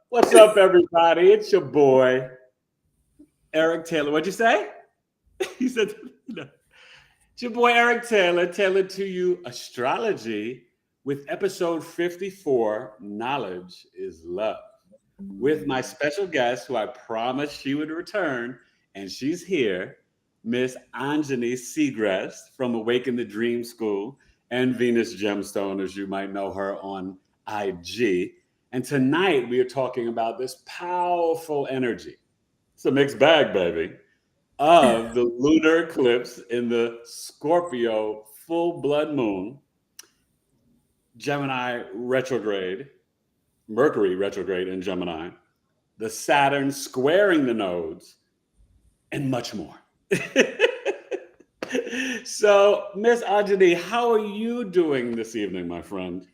What's up, everybody? It's your boy, Eric Taylor. What'd you say? You said, no. It's your boy, Eric Taylor, tailored to you astrology with episode 54, Knowledge is Love, with my special guest, who I promised she would return, and she's here, Miss Anjani Siegrist from Awaken the Dream School and Venus Gemstone, as you might know her on IG. And tonight we are talking about this powerful energy. It's a mixed bag, baby, of the lunar eclipse in the Scorpio full blood moon, Gemini retrograde, Mercury retrograde in Gemini, the Saturn squaring the nodes, and much more. So, Miss Anjani, how are you doing this evening, my friend?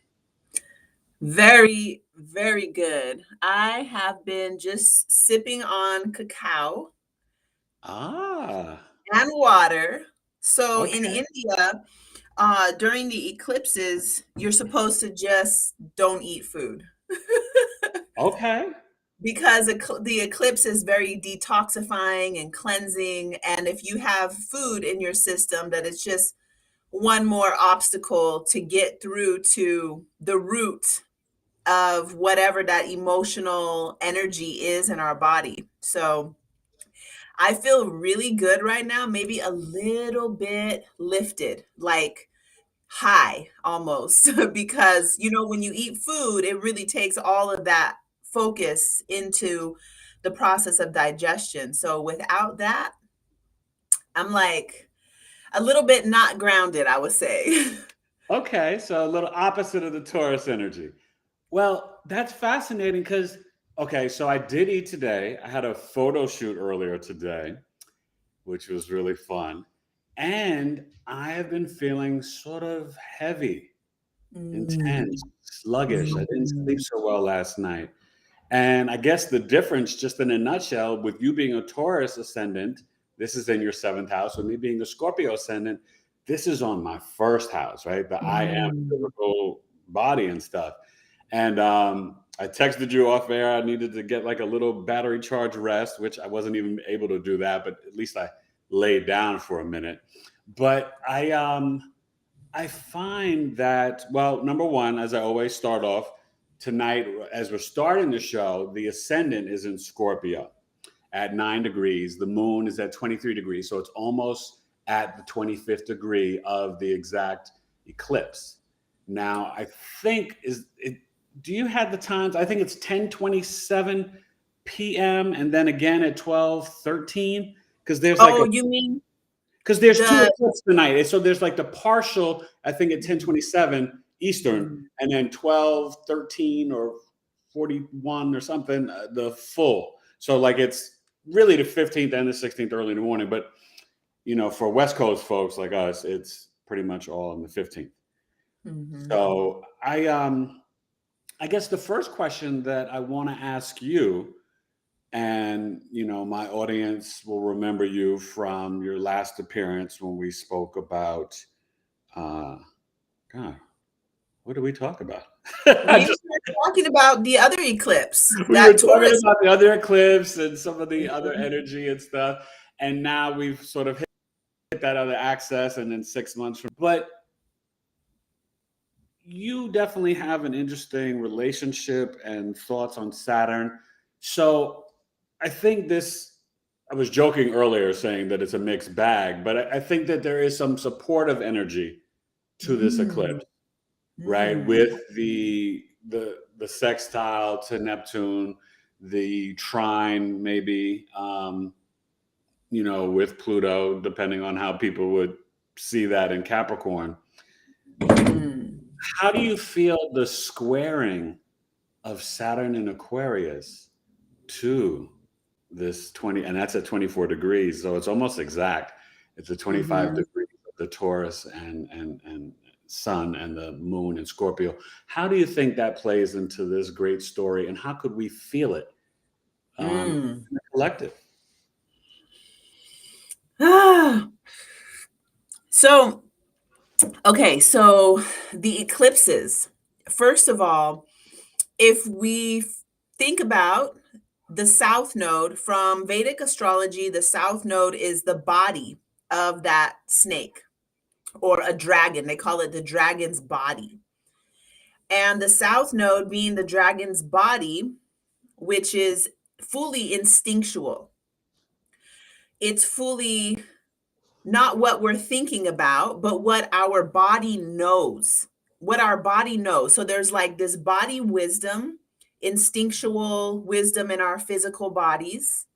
Very, very good. I have been just sipping on cacao Ah, and water. So in okay. India, during the eclipses, you're supposed to just don't eat food Okay. because the eclipse is very detoxifying and cleansing. And if you have food in your system, that is just one more obstacle to get through to the root of whatever that emotional energy is in our body. So I feel really good right now, maybe a little bit lifted, like high almost, because when you eat food, it really takes all of that focus into the process of digestion. So without that, I'm like a little bit not grounded, I would say. Okay, so a little opposite of the Taurus energy. Well, that's fascinating because, okay, so I did eat today. I had a photo shoot earlier today, which was really fun. And I have been feeling sort of heavy, Mm. intense, sluggish. I didn't sleep Mm. so well last night. And I guess the difference, just in a nutshell, with you being a Taurus ascendant, this is in your seventh house. With me being a Scorpio ascendant, this is on my first house, right? The I am Mm. physical body and stuff. And I texted you off air. I needed to get like a little battery charge rest, which I wasn't even able to do that, but at least I laid down for a minute. But I find that, well, number one, as I always start off, tonight, as we're starting the show, the ascendant is in Scorpio at 9 degrees. The moon is at 23 degrees. So it's almost at the 25th degree of the exact eclipse. Now, I think, do you have the times? I think it's 10:27 p.m. and then again at 12:13, because there's like Oh, you mean because there's two the eclipses tonight. So there's like the partial, I think at 10:27 Eastern, and then 12:13 or 41 or something, the full. So like it's really the 15th and the 16th early in the morning. But for West Coast folks like us, it's pretty much all on the 15th. Mhm. So I guess the first question that I want to ask you, and my audience will remember you from your last appearance when we spoke about God, what did we talk about? I We just were talking about the other eclipse, We were that talking Taurus. about the other eclipse and some of the other energy and stuff, and now we've sort of hit that other access, and then 6 months from. But you definitely have an interesting relationship and thoughts on Saturn. So I think I was joking earlier saying that it's a mixed bag, but I think that there is some supportive energy to this Mm, eclipse, right? mm, With the sextile to Neptune, the trine, maybe, with Pluto, depending on how people would see that in Capricorn. Mm. How do you feel the squaring of Saturn in Aquarius to this 20, and that's at 24 degrees, so it's almost exact. It's a 25 Mhm. degrees of the Taurus and Sun and the Moon in Scorpio. How do you think that plays into this great story, and how could we feel it Mm. in the collective? So, okay, so the eclipses. First of all, if we think about the South Node from Vedic astrology, the South Node is the body of that snake or a dragon. They call it the dragon's body. And the South Node being the dragon's body, which is fully instinctual. It's fully not what we're thinking about, but what our body knows. What our body knows. So there's like this body wisdom, instinctual wisdom in our physical bodies,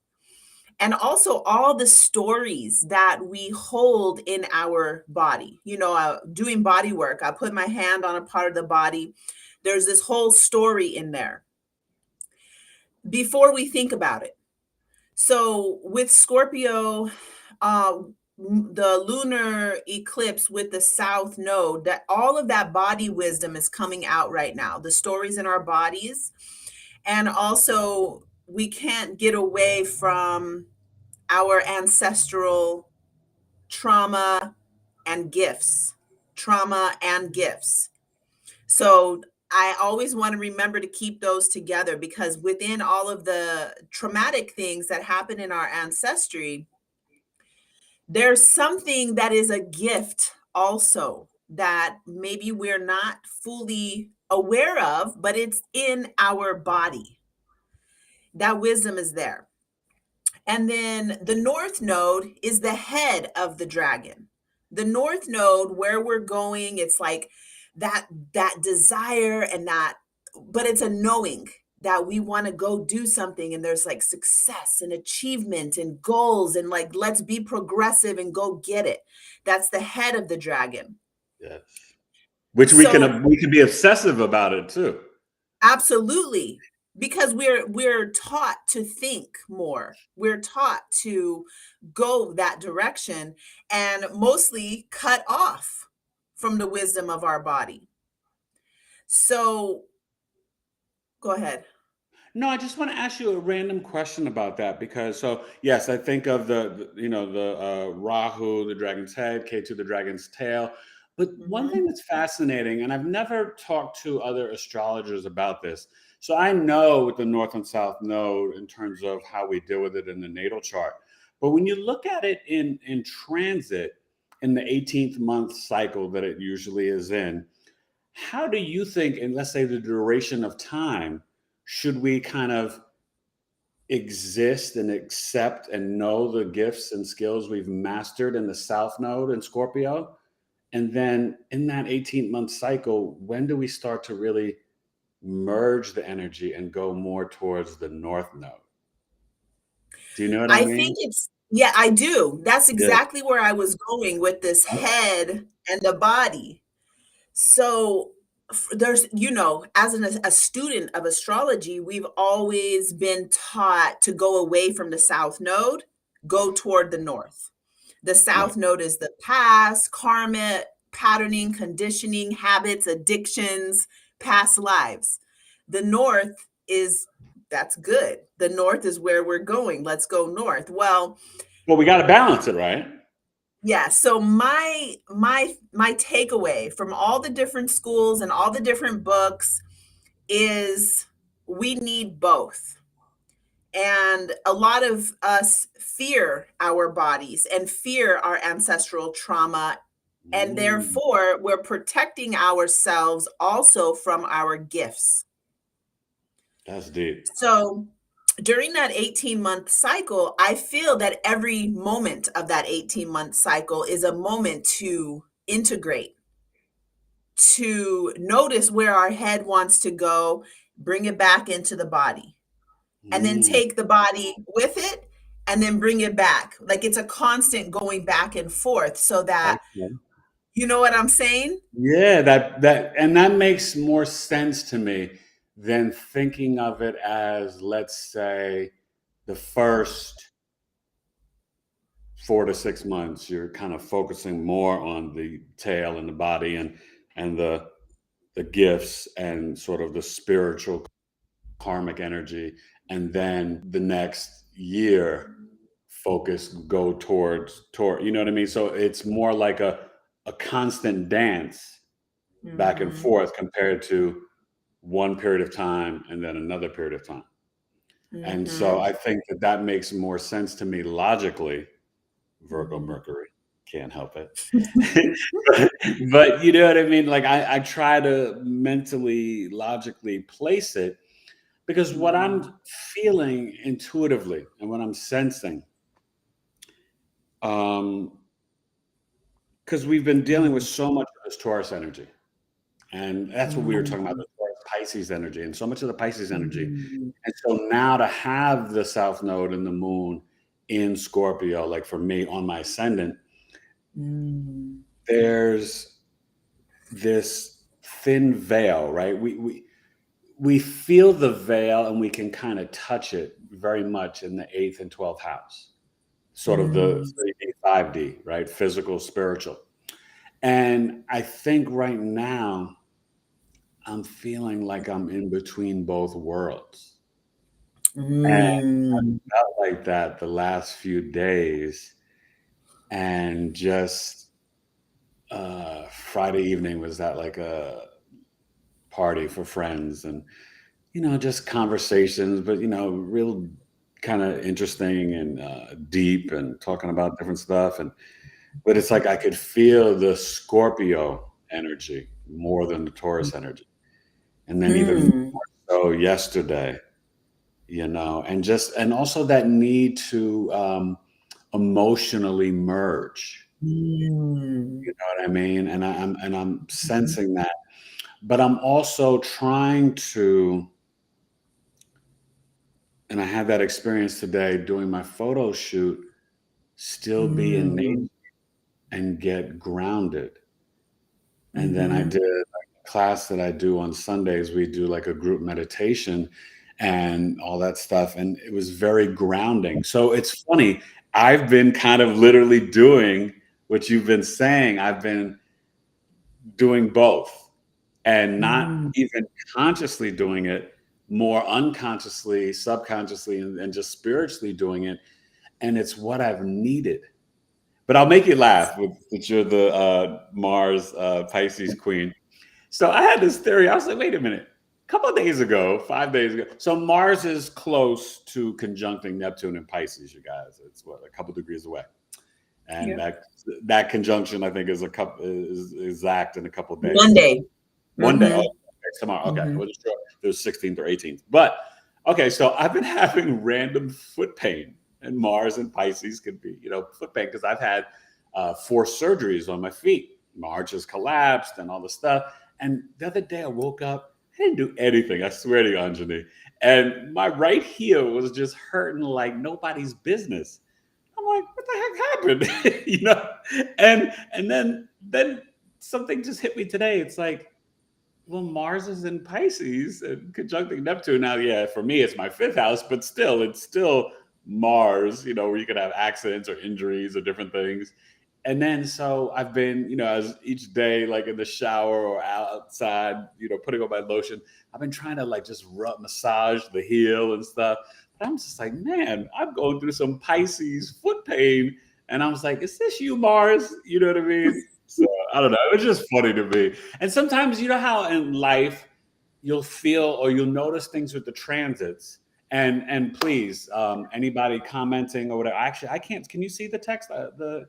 and also all the stories that we hold in our body. Doing body work, I put my hand on a part of the body. There's this whole story in there before we think about it. So with Scorpio, the lunar eclipse with the South Node, that all of that body wisdom is coming out right now. The stories in our bodies, and also we can't get away from our ancestral trauma and gifts. Trauma and gifts. So I always want to remember to keep those together, because within all of the traumatic things that happen in our ancestry, there's something that is a gift also that maybe we're not fully aware of, but it's in our body. That wisdom is there. And then the North Node is the head of the dragon. The North Node, where we're going, it's like that desire and that, but it's a knowing that we want to go do something, and there's like success and achievement and goals, and like let's be progressive and go get it. That's the head of the dragon. Yes. Which we So can be obsessive about it too. absolutely, because we're taught to think more. We're taught to go that direction and mostly cut off from the wisdom of our body. So go ahead. No, I just want to ask you a random question about that, because so yes, I think of the Rahu, the dragon's head, K2, the dragon's tail. But one Mhm. thing that's fascinating, and I've never talked to other astrologers about this. So I know with the North and South Node in terms of how we deal with it in the natal chart. But when you look at it in transit in the 18th month cycle that it usually is in, how do you think, and let's say the duration of time, should we kind of exist and accept and know the gifts and skills we've mastered in the South Node in Scorpio? And then in that 18-month cycle, when do we start to really merge the energy and go more towards the North Node? Do you know what I I mean? think it's, yeah, I do. That's Yeah. exactly where I was going with this head and the body. So there's, as a student of astrology, we've always been taught to go away from the South Node, go toward the North. The Right. South Node is the past, karma, patterning, conditioning, habits, addictions, past lives. The North is, that's good. The North is where we're going. Let's go north. Well, Well, we got to balance it, right? yeah, so my takeaway from all the different schools and all the different books is we need both. And a lot of us fear our bodies and fear our ancestral trauma, and Mm, therefore we're protecting ourselves also from our gifts. that's deep. So during that 18-month cycle, I feel that every moment of that 18-month cycle is a moment to integrate, to notice where our head wants to go, bring it back into the body. and then take the body with it and then bring it back. Like it's a constant going back and forth so that, Okay. you know what I'm saying? Yeah, that makes more sense to me than thinking of it as, let's say, the first 4 to 6 months, you're kind of focusing more on the tail and the body and the gifts and sort of the spiritual karmic energy, and then the next year focus go toward, you know what I mean? So it's more like a constant dance back and Mm-hmm. forth compared to one period of time and then another period of time. And so Mm-hmm. I think that makes more sense to me logically. Virgo Mm-hmm. Mercury, can't help it. But you know what I mean? Like I try to mentally, logically place it because what I'm feeling intuitively and what I'm sensing, because we've been dealing with so much of this Taurus energy. And that's what we were talking about, the Taurus Pisces energy, and so much of the Pisces energy. And so now to have the South Node and the moon in Scorpio, like for me on my ascendant, there's this thin veil, right? We feel the veil and we can kind of touch it very much in the 8th and 12th house, sort of the 3D, 5D, right? Physical, spiritual. And I think right now I'm feeling like I'm in between both worlds. And I felt like that the last few days. And just Friday evening was at like a party for friends and, just conversations, but, real kind of interesting and deep and talking about different stuff. But it's like I could feel the Scorpio energy more than the Taurus energy. And then even more so yesterday, and also that need to emotionally merge. You know what I mean? And I'm sensing that, but I'm also trying to, and I had that experience today doing my photo shoot, still be in nature and get grounded. And then I did a class that I do on Sundays. We do like a group meditation and all that stuff. And it was very grounding. So it's funny. I've been kind of literally doing what you've been saying. I've been doing both and not even consciously doing it, more unconsciously, subconsciously, and just spiritually doing it. And it's what I've needed. But I'll make you laugh that you're the Mars Pisces queen. So I had this theory. I was like, wait a minute. A couple of days ago, 5 days ago. So Mars is close to conjuncting Neptune and Pisces, you guys. It's what, a couple degrees away. And that conjunction, I think, is exact in a couple of days. Monday. One day. Oh, okay, tomorrow. Okay. I wasn't sure if it was 16th or 18th. But okay, so I've been having random foot pain. And Mars and Pisces could be, foot pain, because I've had 4 surgeries on my feet. Mars has collapsed and all the stuff. And the other day I woke up, I didn't do anything. I swear to you, Anjani. And my right heel was just hurting like nobody's business. I'm like, what the heck happened? And then something just hit me today. It's like, well, Mars is in Pisces and conjuncting Neptune. Now, yeah, for me, it's my 5th house, but still, it's still Mars, where you could have accidents or injuries or different things. And then, so I've been, as each day, like in the shower or outside, putting on my lotion, I've been trying to like just massage the heel and stuff. But I'm just like, man, I'm going through some Pisces foot pain. And I was like, is this you, Mars? You know what I mean? So I don't know. It was just funny to me. And sometimes, you know how in life you'll feel or you'll notice things with the transits. And please, anybody commenting or whatever. Actually, I can't. Can you see the text? The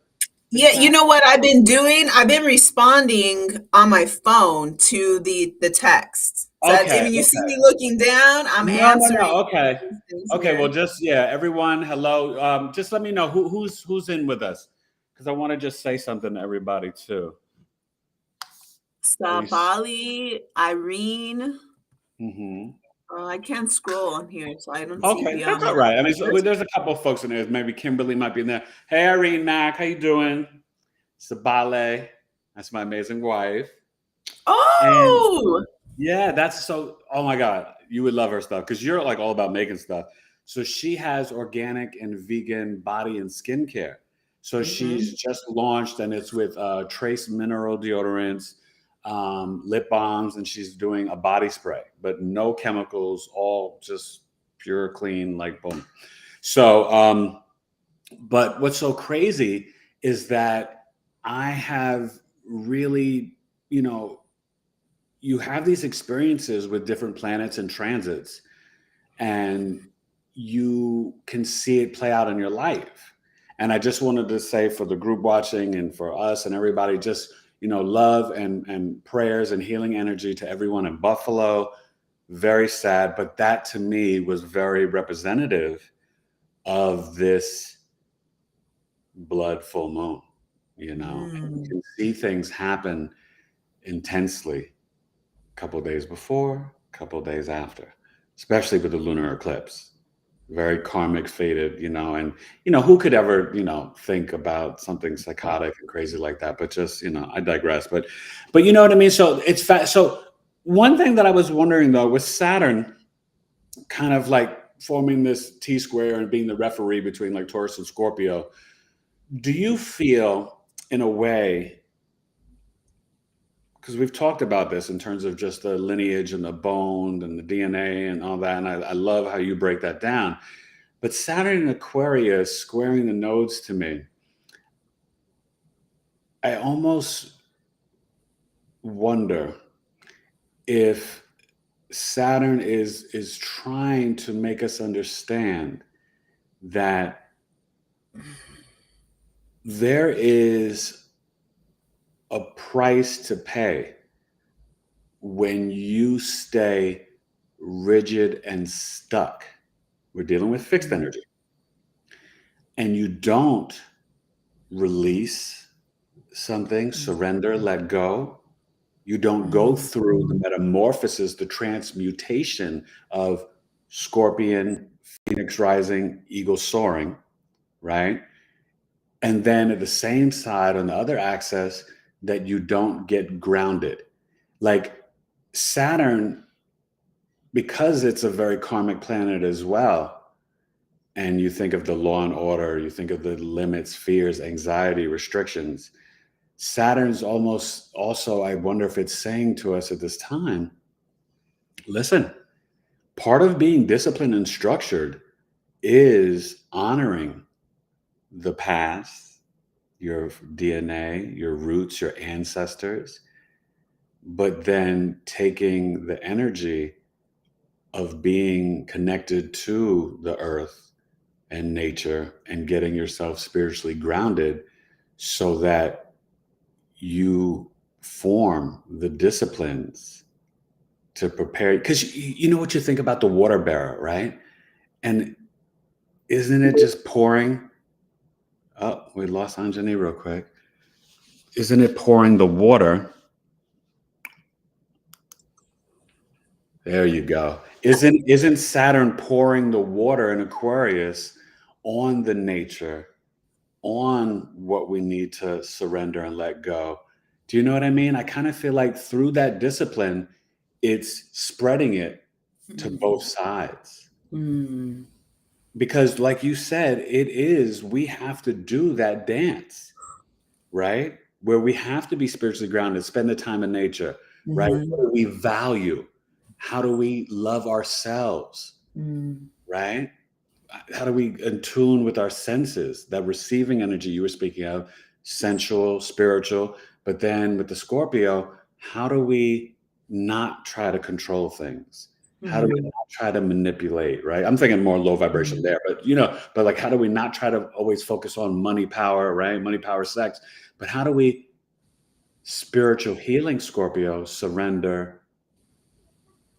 Yeah, you chat? know what I've been doing? I've been responding on my phone to the text. So Okay. when you see Okay. me looking down, I'm No. answering Okay. these things Okay. Well, here. just everyone. Hello. Just let me know who's in with us, because I want to just say something to everybody too. Sabali, Irene. Mm-hmm. Oh, I can't scroll on here, so I don't see Okay, that's all beyond. right. I mean, so there's a couple of folks in there. Maybe Kimberly might be in there. Hey, Irene Mack, how you doing? Sabale, that's my amazing wife. And Oh, yeah, that's so. Oh my God, you would love her stuff because you're like all about making stuff. So she has organic and vegan body and skincare. So she's just launched, and it's with trace mineral deodorants, lip balms, and she's doing a body spray, but no chemicals, all just pure, clean, like boom. So, but what's so crazy is that I have really, you know, you have these experiences with different planets and transits, and you can see it play out in your life. And I just wanted to say for the group watching and for us and everybody, just, love and prayers and healing energy to everyone in Buffalo. Very sad, but that to me was very representative of this blood full moon, and you can see things happen intensely couple of days before, couple of days after, especially with the lunar eclipse. Very karmic fated, and who could ever, think about something psychotic and crazy like that? But just, I digress. But you know what I mean? So it's so one thing that I was wondering though, with Saturn kind of like forming this T square and being the referee between like Taurus and Scorpio, do you feel in a way, because we've talked about this in terms of just the lineage and the bone and the DNA and all that. And I love how you break that down. But Saturn in Aquarius squaring the nodes to me, I almost wonder if Saturn is trying to make us understand that there is a price to pay when you stay rigid and stuck. We're dealing with fixed energy. And you don't release something, surrender, let go. You don't go through the metamorphosis, the transmutation of Scorpion, Phoenix rising, eagle soaring, right? And then at the same side, on the other axis, that you don't get grounded. Like Saturn, because it's a very karmic planet as well, and you think of the law and order, you think of the limits, fears, anxiety, restrictions, Saturn's almost also, I wonder if it's saying to us at this time, listen, part of being disciplined and structured is honoring the past, your DNA, your roots, your ancestors, but then taking the energy of being connected to the earth and nature and getting yourself spiritually grounded so that you form the disciplines to prepare. Because you know what you think about the water bearer, right? And isn't it just pouring? Oh, we lost Anjani real quick. Isn't it pouring the water? There you go. Isn't Saturn pouring the water in Aquarius on the nature, on what we need to surrender and let go? Do you know what I mean? I kind of feel like through that discipline, it's spreading it to both sides. Because like you said, we have to do that dance, right? Where we have to be spiritually grounded, spend the time in nature, right? What do we value? How do we love ourselves, right? How do we in tune with our senses, that receiving energy you were speaking of, sensual, spiritual, but then with the Scorpio, how do we not try to control things? How do we not try to manipulate, right? I'm thinking more low vibration there, but like, how do we not try to always focus on money, power, right? Money, power, sex, but how do we spiritual healing Scorpio, surrender,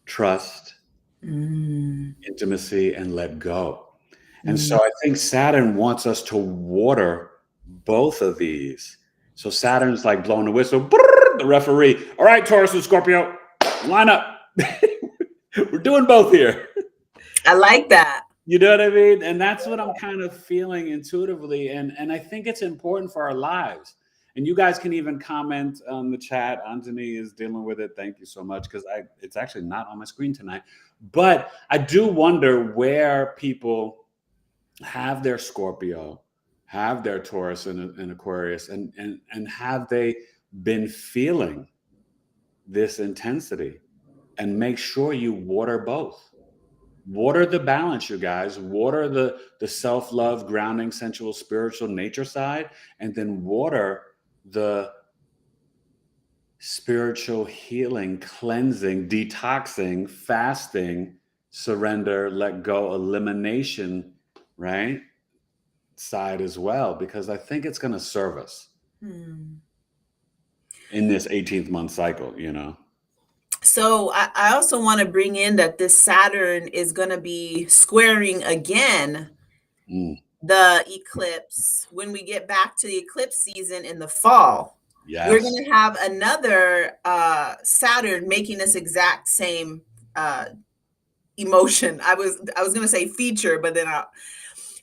trust, intimacy, and let go. And so I think Saturn wants us to water both of these. So Saturn's like blowing the whistle, brrr, the referee. All right, Taurus and Scorpio, line up. We're doing both here. I like that. You know what I mean? And that's what I'm kind of feeling intuitively. And I think it's important for our lives. And you guys can even comment on the chat. Anjani is dealing with it. Thank you so much, because it's actually not on my screen tonight. But I do wonder where people have their Scorpio, have their Taurus and Aquarius, and have they been feeling this intensity? And make sure you water both. Water the balance, you guys. Water the self-love, grounding, sensual, spiritual nature side, and then water the spiritual healing, cleansing, detoxing, fasting, surrender, let go, elimination, right? Side as well, because I think it's going to serve us in this 18th month cycle, you know? So I also want to bring in that this Saturn is going to be squaring again the eclipse when we get back to the eclipse season in the fall. Yes. We're going to have another Saturn making this exact same emotion. I was going to say feature, but then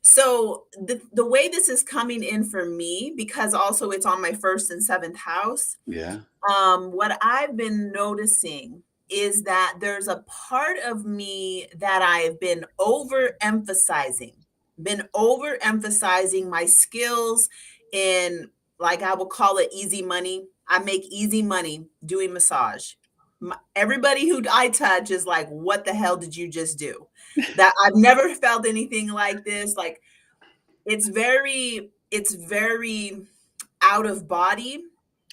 so the way this is coming in for me, because also it's on my 1st and 7th house. Yeah. What I've been noticing is that there's a part of me that I've been overemphasizing my skills in, like, I will call it easy money. I make easy money doing massage. Everybody who I touch is like, what the hell did you just do? That I've never felt anything like this. Like, it's very out of body.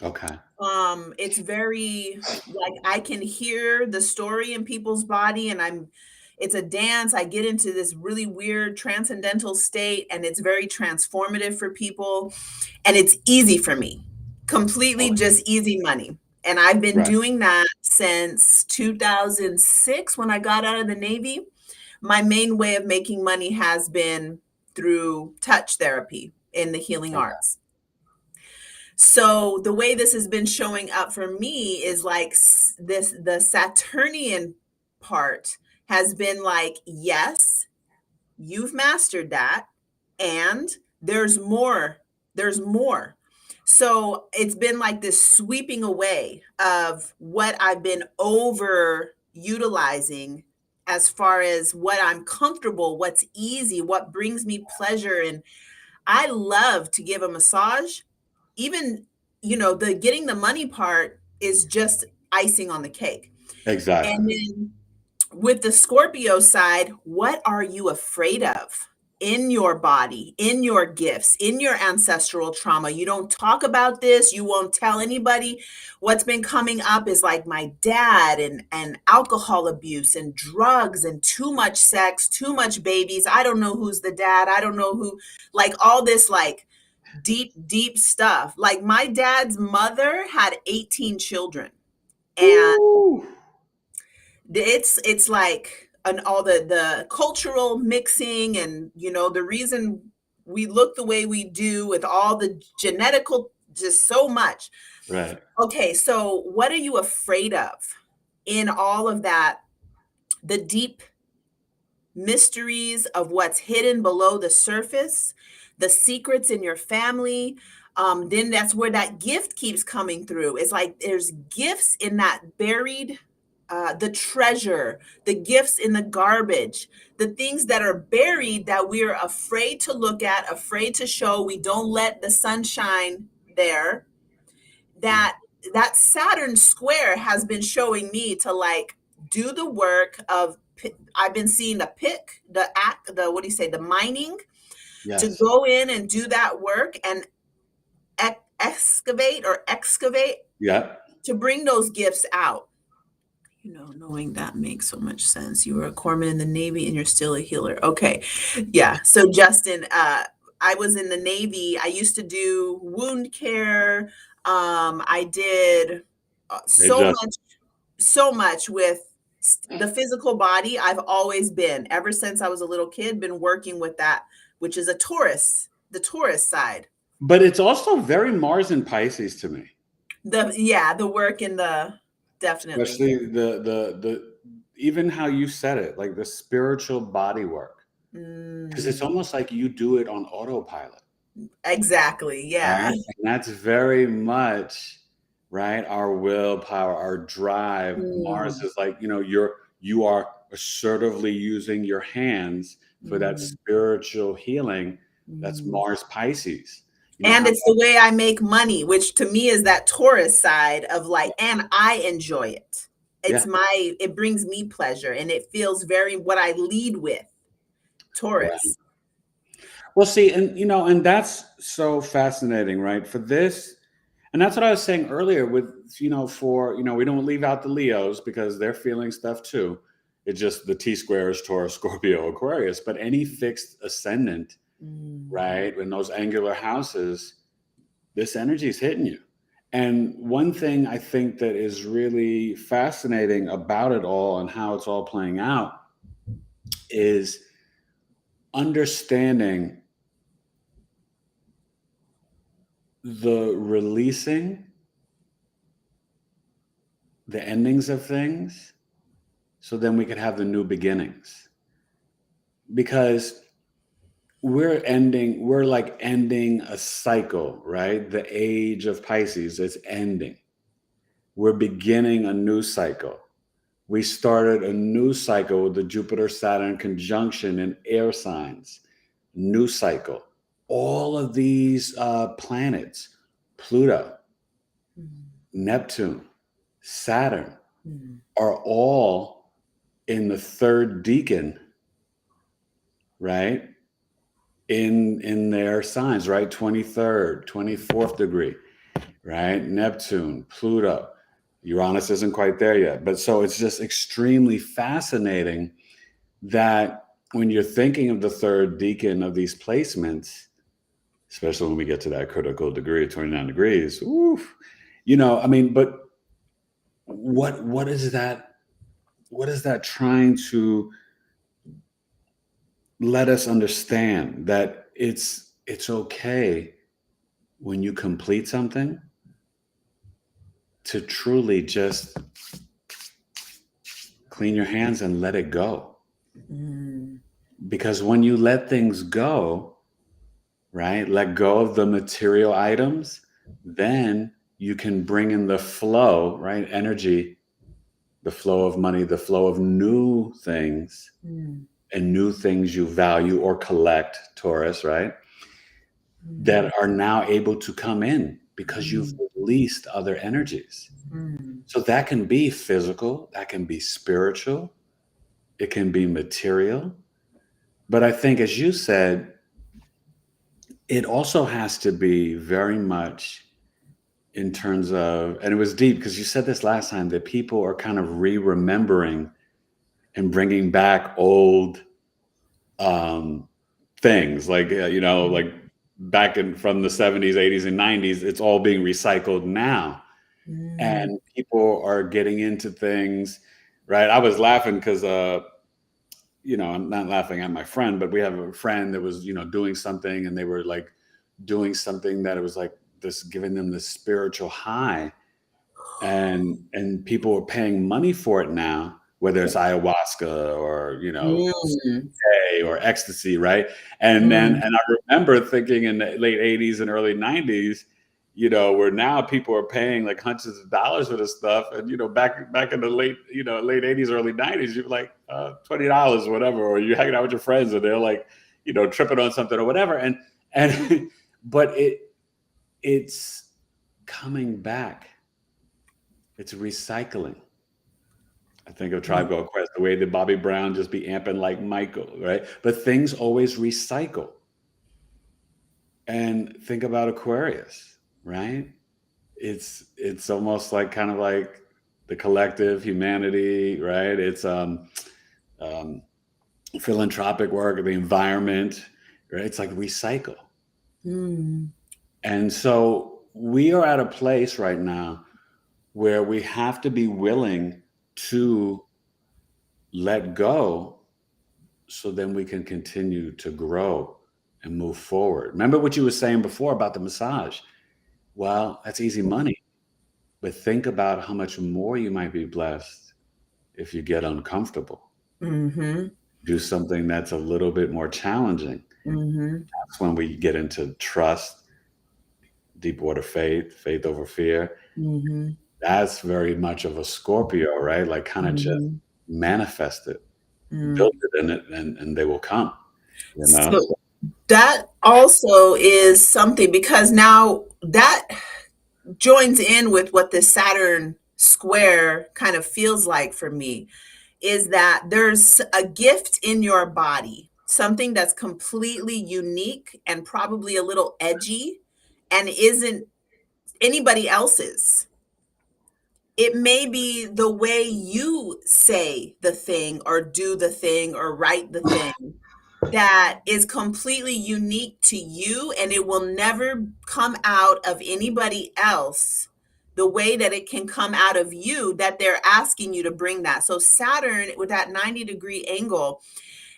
Okay. It's very, like, I can hear the story in people's body, and it's a dance. I get into this really weird transcendental state, and it's very transformative for people, and it's easy for me, completely just easy money. And I've been doing that since 2006 when I got out of the Navy. My main way of making money has been through touch therapy in the healing arts. So the way this has been showing up for me is like the Saturnian part has been like, yes, you've mastered that, and there's more. So it's been like this sweeping away of what I've been over utilizing as far as what I'm comfortable, what's easy, what brings me pleasure. And I love to give a massage. Even, the getting the money part is just icing on the cake. Exactly. And then with the Scorpio side, what are you afraid of in your body, in your gifts, in your ancestral trauma? You don't talk about this. You won't tell anybody. What's been coming up is like my dad and alcohol abuse and drugs and too much sex, too much babies. I don't know who's the dad. I don't know who, like all this, like, deep stuff. Like, my dad's mother had 18 children, and it's like all the cultural mixing, and the reason we look the way we do with all the genetical, just so much. Right. Okay, so what are you afraid of in all of that? The deep mysteries of what's hidden below the surface, the secrets in your family. Then that's where that gift keeps coming through. It's like there's gifts in that buried, the treasure, the gifts in the garbage, the things that are buried that we're afraid to look at, afraid to show. We don't let the sun shine there. That Saturn square has been showing me to, like, do the work of, I've been seeing the pick, the what do you say, the mining, to go in and do that work and excavate to bring those gifts out. Knowing that makes so much sense. You were a corpsman in the Navy and you're still a healer. Okay. Yeah. So Justin, I was in the Navy. I used to do wound care. I did so much with the physical body. I've always been, ever since I was a little kid, been working with that, which is the Taurus side. But it's also very Mars and Pisces to me. The work in the, definitely. Especially the even how you said it, like the spiritual body work, because it's almost like you do it on autopilot. Exactly. Yeah. Right? And that's very much, right, our willpower, our drive. Mars Mm, is like, you are assertively using your hands for that mm, spiritual healing. That's mm. Mars Pisces. And How it's the way I make money, which to me is that Taurus side of like, and I enjoy it. yeah. It brings me pleasure and it feels very what I lead with, Right. Taurus. Well, see, and that's so fascinating, right? For this, and that's what I was saying earlier with, we don't leave out the Leos because they're feeling stuff too. It's just the T square is Taurus, Scorpio, Aquarius, but any fixed ascendant, Mm, right? In those angular houses, this energy is hitting you. And one thing I think that is really fascinating about it all and how it's all playing out is understanding the releasing, the endings of things, so then we could have the new beginnings. Because we're like ending a cycle, right? The age of Pisces is ending. We're beginning a new cycle. We started a new cycle with the Jupiter Saturn conjunction in air signs. New cycle. All of these planets, Pluto, mm, Neptune, Saturn, mm, are all in the third decan, right? In their signs, right? 23rd, 24th degree, right? Neptune, Pluto, Uranus isn't quite there yet. But so it's just extremely fascinating that when you're thinking of the third decan of these placements, especially when we get to that critical degree of 29 degrees, oof, but what is that? What is that trying to let us understand? That it's okay when you complete something to truly just clean your hands and let it go. mm, Because when you let things go, right, let go of the material items, then you can bring in the flow, right? Energy, the flow of money, the flow of new things mm, and new things you value or collect, Taurus, right? mm, That are now able to come in because you've mm, released other energies. mm, So that can be physical, that can be spiritual, it can be material. But I think, as you said, it also has to be very much in terms of, and it was deep because you said this last time, that people are kind of remembering and bringing back old um, things like, like back in from the 70s, 80s, and 90s. It's all being recycled now. mm, And people are getting into things, right? I was laughing because I'm not laughing at my friend, but we have a friend that was, doing something, and they were like doing something that it was like this, giving them this spiritual high, and people are paying money for it now, whether it's ayahuasca or, mm, or ecstasy, right? And I remember thinking in the late 80s and early 90s, where now people are paying like hundreds of dollars for this stuff. And back in the late 80s, early 90s, you're like $20, whatever, or you're hanging out with your friends and they're like, tripping on something or whatever. And but it's coming back. It's recycling. I think of mm, Tribe Called Quest, the way that Bobby Brown just be amping like Michael, right? But things always recycle. And think about Aquarius, right? It's almost like kind of like the collective humanity, right? It's um, philanthropic work, the environment, right? It's like recycle. mm, And so we are at a place right now where we have to be willing to let go so then we can continue to grow and move forward. Remember what you were saying before about the massage? Well, that's easy money, but think about how much more you might be blessed if you get uncomfortable. Mm-hmm. Do something that's a little bit more challenging. Mm-hmm. That's when we get into trust, deep water faith, faith over fear. Mm-hmm. That's very much of a Scorpio, right? Like kind of just Mm-hmm. manifest it, Mm. build it in it, and they will come. You know? So that also is something, because now that joins in with what the Saturn square kind of feels like for me, is that there's a gift in your body, something that's completely unique and probably a little edgy and isn't anybody else's. It may be the way you say the thing or do the thing or write the thing that is completely unique to you, and it will never come out of anybody else the way that it can come out of you, that they're asking you to bring that. So Saturn with that 90-degree angle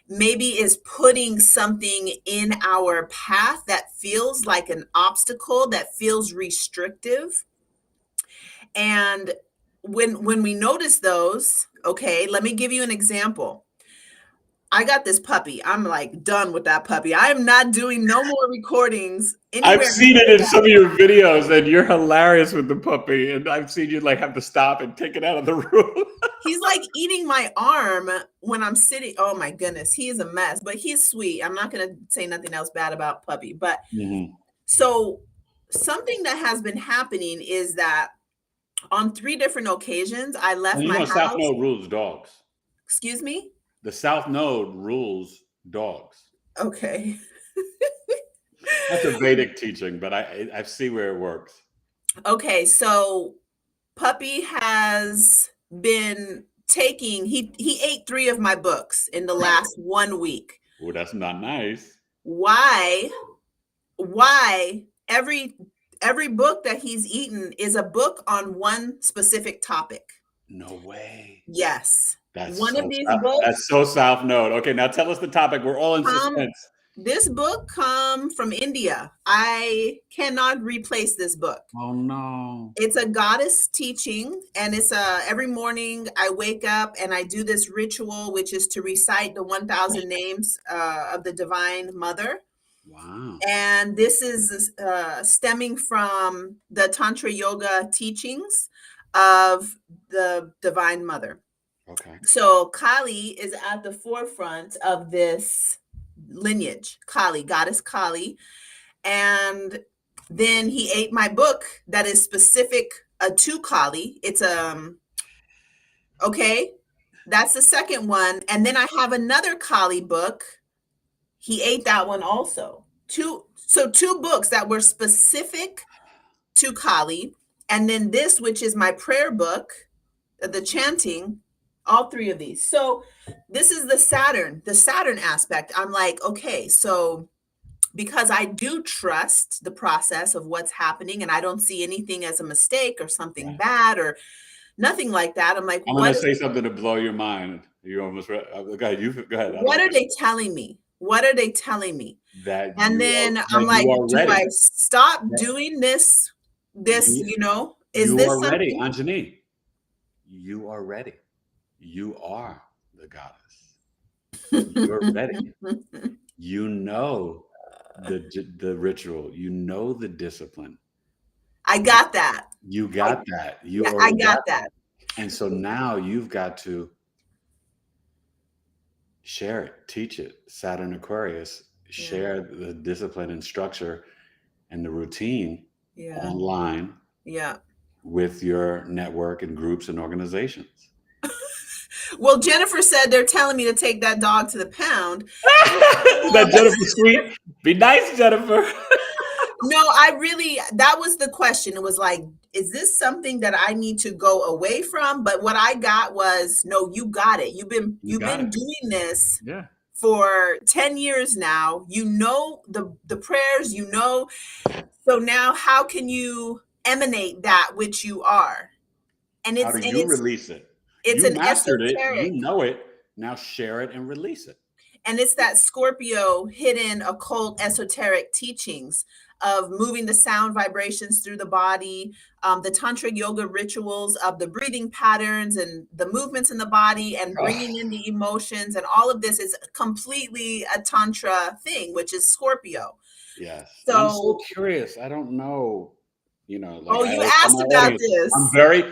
maybe is putting something in our path that feels like an obstacle, that feels restrictive. And when we notice those, okay, let me give you an example. I got this puppy. I'm like done with that puppy. I am not doing no more recordings I've anywhere seen near it in that. some of your videos, and you're hilarious with the puppy. And I've seen you like have to stop and take it out of the room. He's like eating my arm when I'm sitting. Oh my goodness, he is a mess, but he's sweet. I'm not gonna say nothing else bad about puppy. But Mm-hmm. so something that has been happening is that on 3 different occasions, I left And you my know, South house. Node rules dogs. Excuse me? The South Node rules dogs. Okay. That's a Vedic teaching, but I see where it works. Okay, so puppy has been taking, he ate 3 of my books in the last 1 week. Oh, that's not nice. Why every book that he's eaten is a book on one specific topic. No way. Yes. That's One so of these South, books that's so South Node. Okay, now tell us the topic. We're all in suspense. this book come from India. I cannot replace this book. Oh no. It's a goddess teaching, and it's every morning I wake up and I do this ritual, which is to recite the 1,000 names of the Divine Mother. Wow. And this is stemming from the Tantra Yoga teachings of the Divine Mother. Okay. So Kali is at the forefront of this lineage, Kali, goddess Kali. And then he ate my book that is specific to Kali. It's okay, that's the second one. And then I have another Kali book. He ate that one also. Two books that were specific to Kali, and then this, which is my prayer book, the chanting, all 3 of these. So this is the Saturn aspect. I'm like, okay, so because I do trust the process of what's happening and I don't see anything as a mistake or something bad or nothing like that. I'm like, I'm going to say something to blow your mind. You almost go ahead. Go ahead. What are they telling me? What are they telling me? That and then I'm like, do I stop doing this? You know, is this something? Ready, Anjani. You are ready. You are the goddess. You're ready. You know the ritual. You know the discipline. I got that. You got that. I got that. And so now you've got to share it, teach it. Saturn Aquarius, share the discipline and structure and the routine online with your network and groups and organizations. Well, Jennifer said they're telling me to take that dog to the pound. That Jennifer sweet? Be nice, Jennifer. No, that was the question. It was like, is this something that I need to go away from? But what I got was, no, you got it. You've been doing this for 10 years now. You know the prayers, you know. So now how can you emanate that which you are? And how do you release it? It's you an mastered esoteric. it. You know it. Now share it and release it. And it's that Scorpio hidden occult esoteric teachings of moving the sound vibrations through the body, the tantric yoga rituals of the breathing patterns and the movements in the body and bringing in the emotions. And all of this is completely a tantra thing, which is Scorpio. Yes. And I'm so So, curious. I don't know, like oh, I you always tell asked my about audience, this.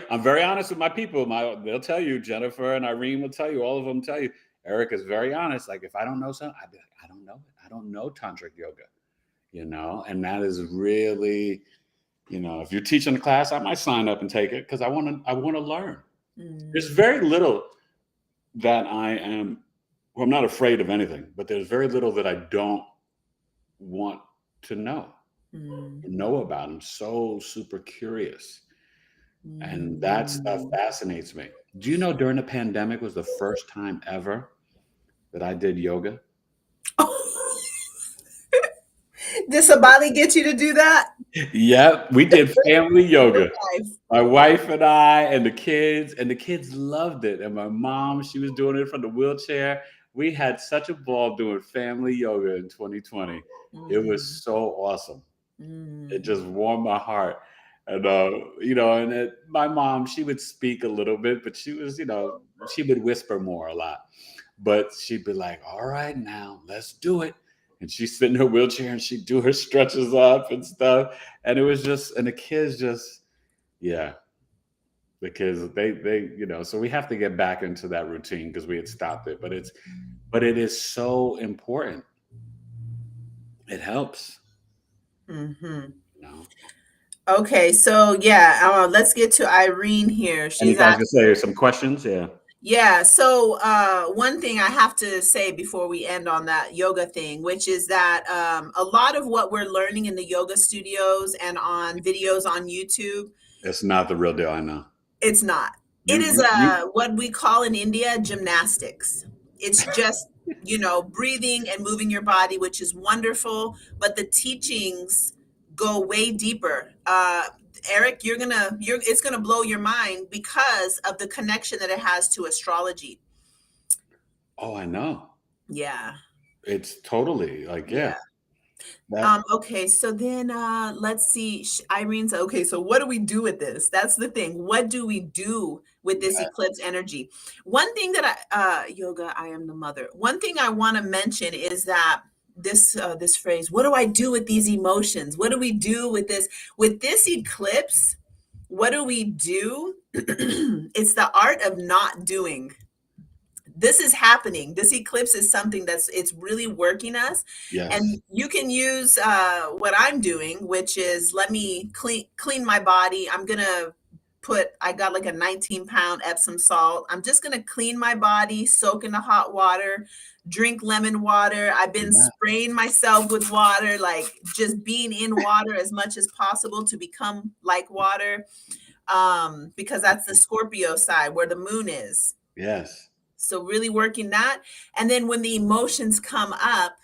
I'm very honest with my people. They'll tell you, Jennifer and Irene will tell you, all of them tell you. Eric is very honest. Like if I don't know something, I'd be like, I don't know it. I don't know tantric yoga, and that is really, if you're teaching a class, I might sign up and take it because I want to learn. There's very little that I'm not afraid of anything, but there's very little that I don't want to know about. I'm so super curious. And that stuff fascinates me. Do you know during the pandemic was the first time ever that I did yoga? Did somebody get you to do that? Yep, we did family Your yoga. wife. My wife and I and the kids loved it. And my mom, she was doing it from the wheelchair. We had such a ball doing family yoga in 2020. It was so awesome. It just warmed my heart. And my mom, she would speak a little bit, but she was, she would whisper more a lot. But she'd be like, all right, now let's do it. And she'd sit in her wheelchair and she'd do her stretches up and stuff. And it was and the kids just, yeah, the kids, they, so we have to get back into that routine because we had stopped it. But it is so important. It helps. Okay, so yeah, let's get to Irene here. And She's you guys asked, can say some questions. Yeah. yeah. So one thing I have to say before we end on that yoga thing, which is that a lot of what we're learning in the yoga studios and on videos on YouTube, It's not the real deal. I know. it's not. It is what we call in India gymnastics. It's just, breathing and moving your body, which is wonderful, but the teachings go way deeper. Eric, it's gonna blow your mind because of the connection that it has to astrology. Oh, I know. Yeah. It's totally like, yeah. Okay, so then let's see. Irene's okay. So what do we do with this? That's the thing. What do we do with this eclipse energy? One thing that yoga, I am the mother. One thing I want to mention is that this phrase, what do I do with these emotions? What do we do with this eclipse? What do we do? It's the art of not doing. This is happening. This eclipse is something it's really working us. Yes. And you can use what I'm doing, which is let me clean my body. I got like a 19-pound Epsom salt. I'm just gonna clean my body, soak in the hot water, drink lemon water. I've been spraying myself with water, like just being in water as much as possible to become like water. Because that's the Scorpio side where the moon is. Yes. So really working that. And then when the emotions come up,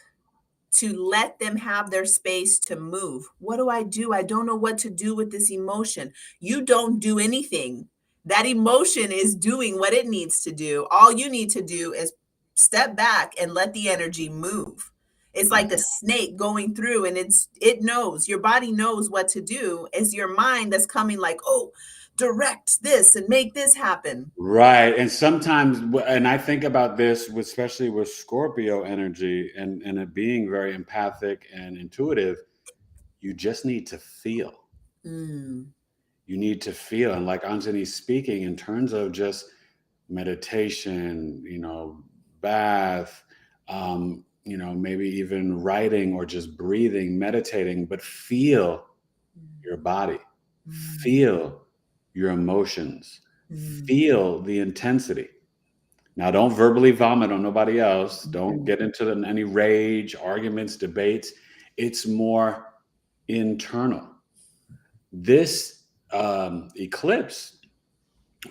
to let them have their space to move. What do? I don't know what to do with this emotion. You don't do anything. That emotion is doing what it needs to do. All you need to do is step back and let the energy move. It's like the snake going through, and it knows, your body knows what to do. It's your mind that's coming like, oh, direct this and make this happen. Right. And sometimes, and I think about this, especially with Scorpio energy and it being very empathic and intuitive, you just need to feel. You need to feel. And like Anjani's speaking in terms of just meditation, bath, maybe even writing or just breathing, meditating, but feel your body, feel your emotions, feel the intensity. Now, don't verbally vomit on nobody else. Don't get into any rage, arguments, debates. It's more internal. This eclipse,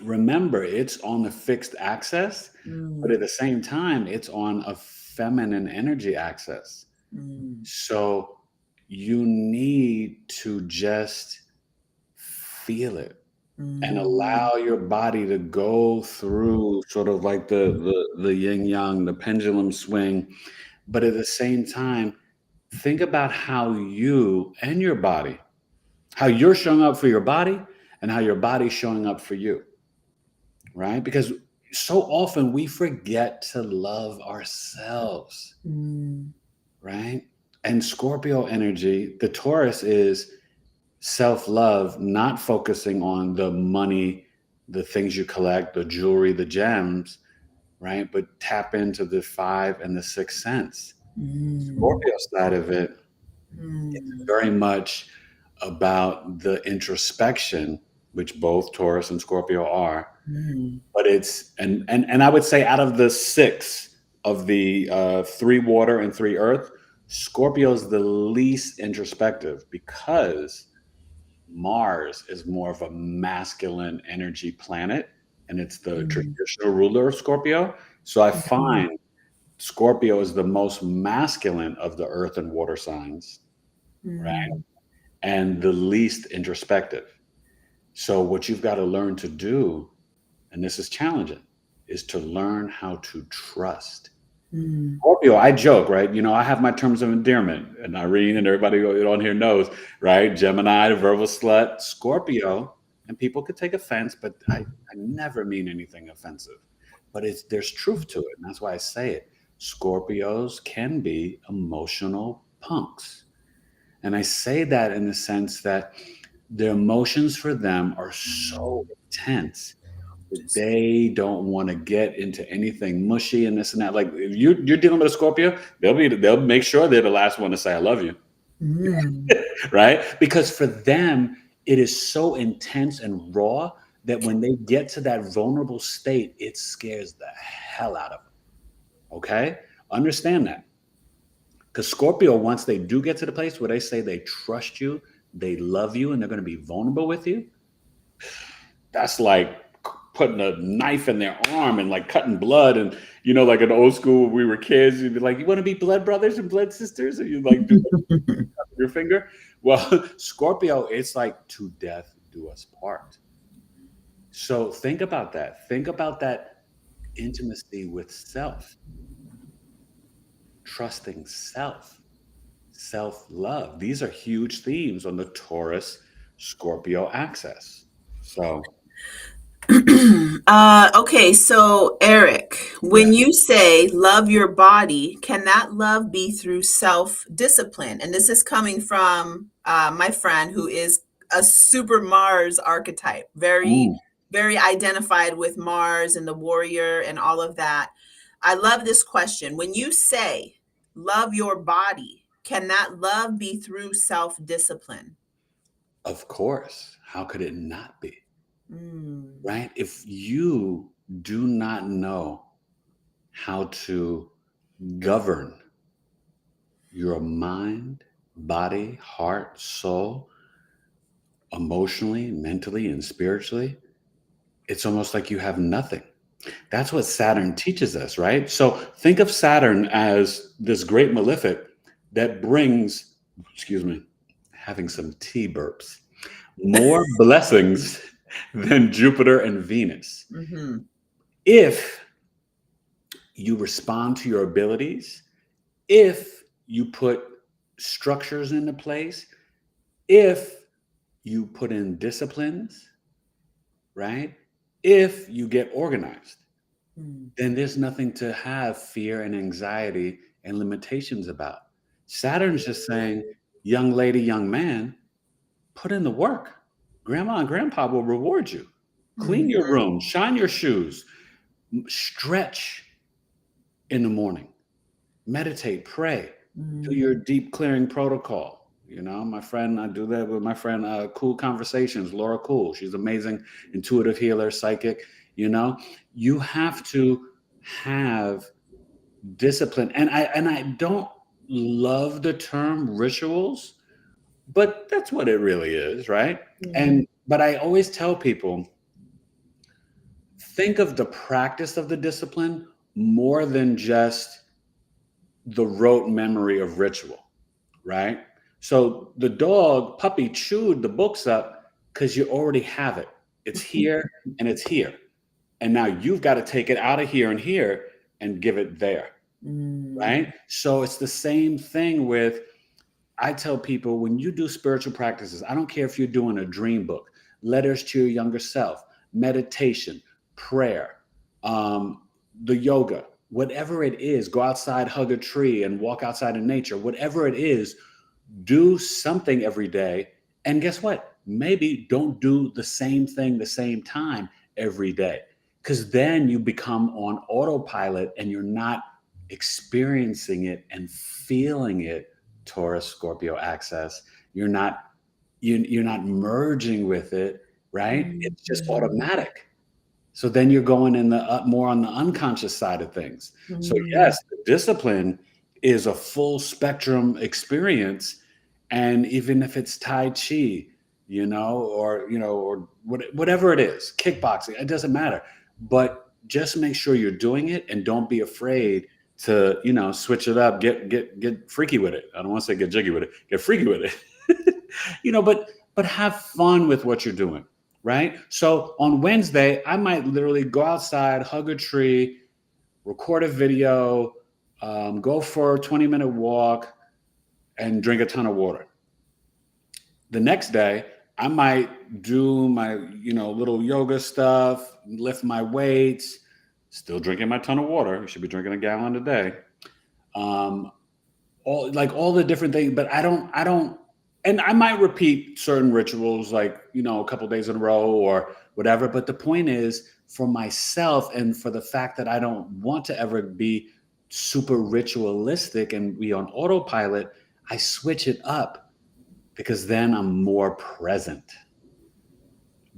remember, it's on the fixed axis, but at the same time, it's on a feminine energy axis. So you need to just feel it. and Mm. allow your body to go through sort of like the yin yang, the pendulum swing. But at the same time, think about how you and your body, how you're showing up for your body and how your body's showing up for you, right? Because so often we forget to love ourselves, Mm. right? And Scorpio energy, the Taurus is self love, not focusing on the money, the things you collect, the jewelry, the gems, right? But tap into the five and the sixth sense. Mm. Scorpio side of it, it's Mm. very much about the introspection, which both Taurus and Scorpio are. Mm. But it's and I would say out of the six of the three water and three earth, Scorpio's the least introspective because Mars is more of a masculine energy planet, and it's the Mm. traditional ruler of Scorpio. So I Mhm. find Scorpio is the most masculine of the earth and water signs, right? Mm. And the least introspective. So what you've got to learn to do, and this is challenging, is to learn how to trust. Mm. Scorpio, I joke, right? You know, I have my terms of endearment, and Irene and everybody on here knows, right? Gemini, the verbal slut, Scorpio, and people could take offense, but I never mean anything offensive. But there's truth to it, and that's why I say it. Scorpios can be emotional punks. And I say that in the sense that the emotions for them are so intense that they don't want to get into anything mushy and this and that. Like if you're dealing with a Scorpio, they'll make sure they're the last one to say I love you, Mm. right? Because for them, it is so intense and raw that when they get to that vulnerable state, it scares the hell out of them. Okay, understand that. Because Scorpio, once they do get to the place where they say they trust you, they love you, and they're going to be vulnerable with you, that's like putting a knife in their arm and like cutting blood. And you know, like in old school when we were kids, you'd be like, "You want to be blood brothers and blood sisters?" And you like do your finger. Well, Scorpio, it's like to death do us part. So think about that. Think about that intimacy with self, trusting self, self love. These are huge themes on the Taurus Scorpio axis. So, Okay, so Eric, yeah. when you say love your body, can that love be through self-discipline? And this is coming from my friend who is a super Mars archetype, very, Mm, very identified with Mars and the warrior and all of that. I love this question. When you say love your body, can that love be through self-discipline? of course. How could it not be? Mm. Right? If you do not know how to govern your mind, body, heart, soul, emotionally, mentally, and spiritually, it's almost like you have nothing. That's what Saturn teaches us, right? So think of Saturn as this great malefic that brings, excuse me, having some tea burps, more blessings than Jupiter and Venus. Hmm. If you respond to your abilities, if you put structures into place, if you put in disciplines, right? If you get organized, Mm. then there's nothing to have fear and anxiety and limitations about. Saturn's just saying, young lady, young man, put in the work. Grandma and grandpa will reward you. Clean your Mhm. room, shine your shoes, stretch in the morning, meditate, pray, do your Mm. deep clearing protocol. You know, my friend, I do that with my friend, Cool Conversations, Laura Cool. She's amazing, intuitive healer, psychic. You know, you have to have discipline. And I don't love the term rituals, but that's what it really is, right? Mhm. And but I always tell people, think of the practice of the discipline more than just the rote memory of ritual, right? So the dog puppy chewed the books up because you already have it. It's here and it's here. And now you've got to take it out of here and here and give it there. Right? So it's the same thing with, I tell people, when you do spiritual practices, I don't care if you're doing a dream book, letters to your younger self, meditation, prayer, the yoga, whatever it is, go outside, hug a tree and walk outside in nature, whatever it is, do something every day. And guess what? Maybe don't do the same thing the same time every day, because then you become on autopilot and you're not experiencing it and feeling it. Taurus Scorpio access, you're not merging with it, right? It's just automatic. So then you're going in the more on the unconscious side of things. So yes, the discipline is a full spectrum experience, and even if it's Tai Chi, or whatever it is, kickboxing, it doesn't matter. But just make sure you're doing it, and don't be afraid to switch it up, get freaky with it. I don't want to say get jiggy with it, get freaky with it. But have fun with what you're doing, right? So on Wednesday, I might literally go outside, hug a tree, record a video, go for a 20-minute walk, and drink a ton of water. The next day, I might do my little yoga stuff, lift my weights, still drinking my ton of water. You should be drinking a gallon a day. All the different things, but I don't, and I might repeat certain rituals, like, a couple days in a row or whatever. But the point is, for myself, and for the fact that I don't want to ever be super ritualistic and be on autopilot, I switch it up, because then I'm more present.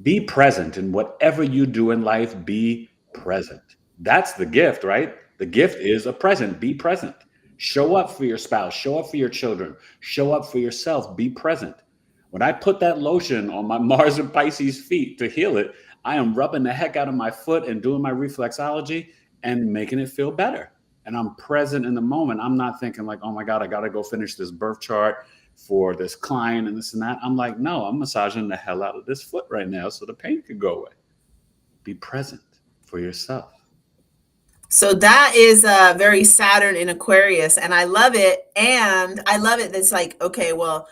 Be present in whatever you do in life. Be present. That's the gift, right? The gift is a present. Be present. Show up for your spouse. Show up for your children. Show up for yourself. Be present. When I put that lotion on my Mars and Pisces feet to heal it, I am rubbing the heck out of my foot and doing my reflexology and making it feel better. And I'm present in the moment. I'm not thinking like, oh my God, I got to go finish this birth chart for this client and this and that. I'm like, no, I'm massaging the hell out of this foot right now so the pain could go away. Be present for yourself. So that is very Saturn in Aquarius, and I love it. And I love it. It's like, okay, well,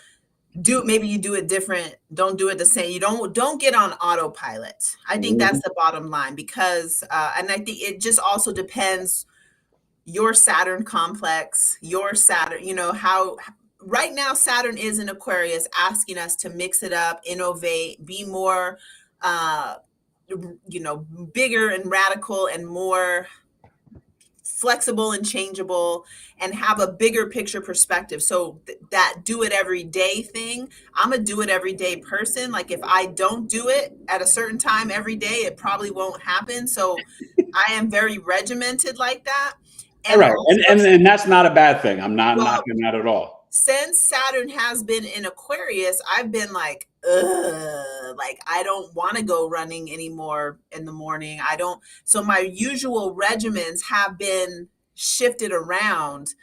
maybe you do it different. Don't do it the same. You don't get on autopilot. I think that's the bottom line, because and I think it just also depends your Saturn complex, your Saturn, how right now Saturn is in Aquarius, asking us to mix it up, innovate, be more bigger and radical and more flexible and changeable, and have a bigger picture perspective. So that do it every day thing, I'm a do it every day person. Like, if I don't do it at a certain time every day, it probably won't happen. So I am very regimented like that. And right. And that's not a bad thing. I'm not knocking that at all. Since Saturn has been in Aquarius, I've been like, like, I don't want to go running anymore in the morning. So my usual regimens have been shifted around.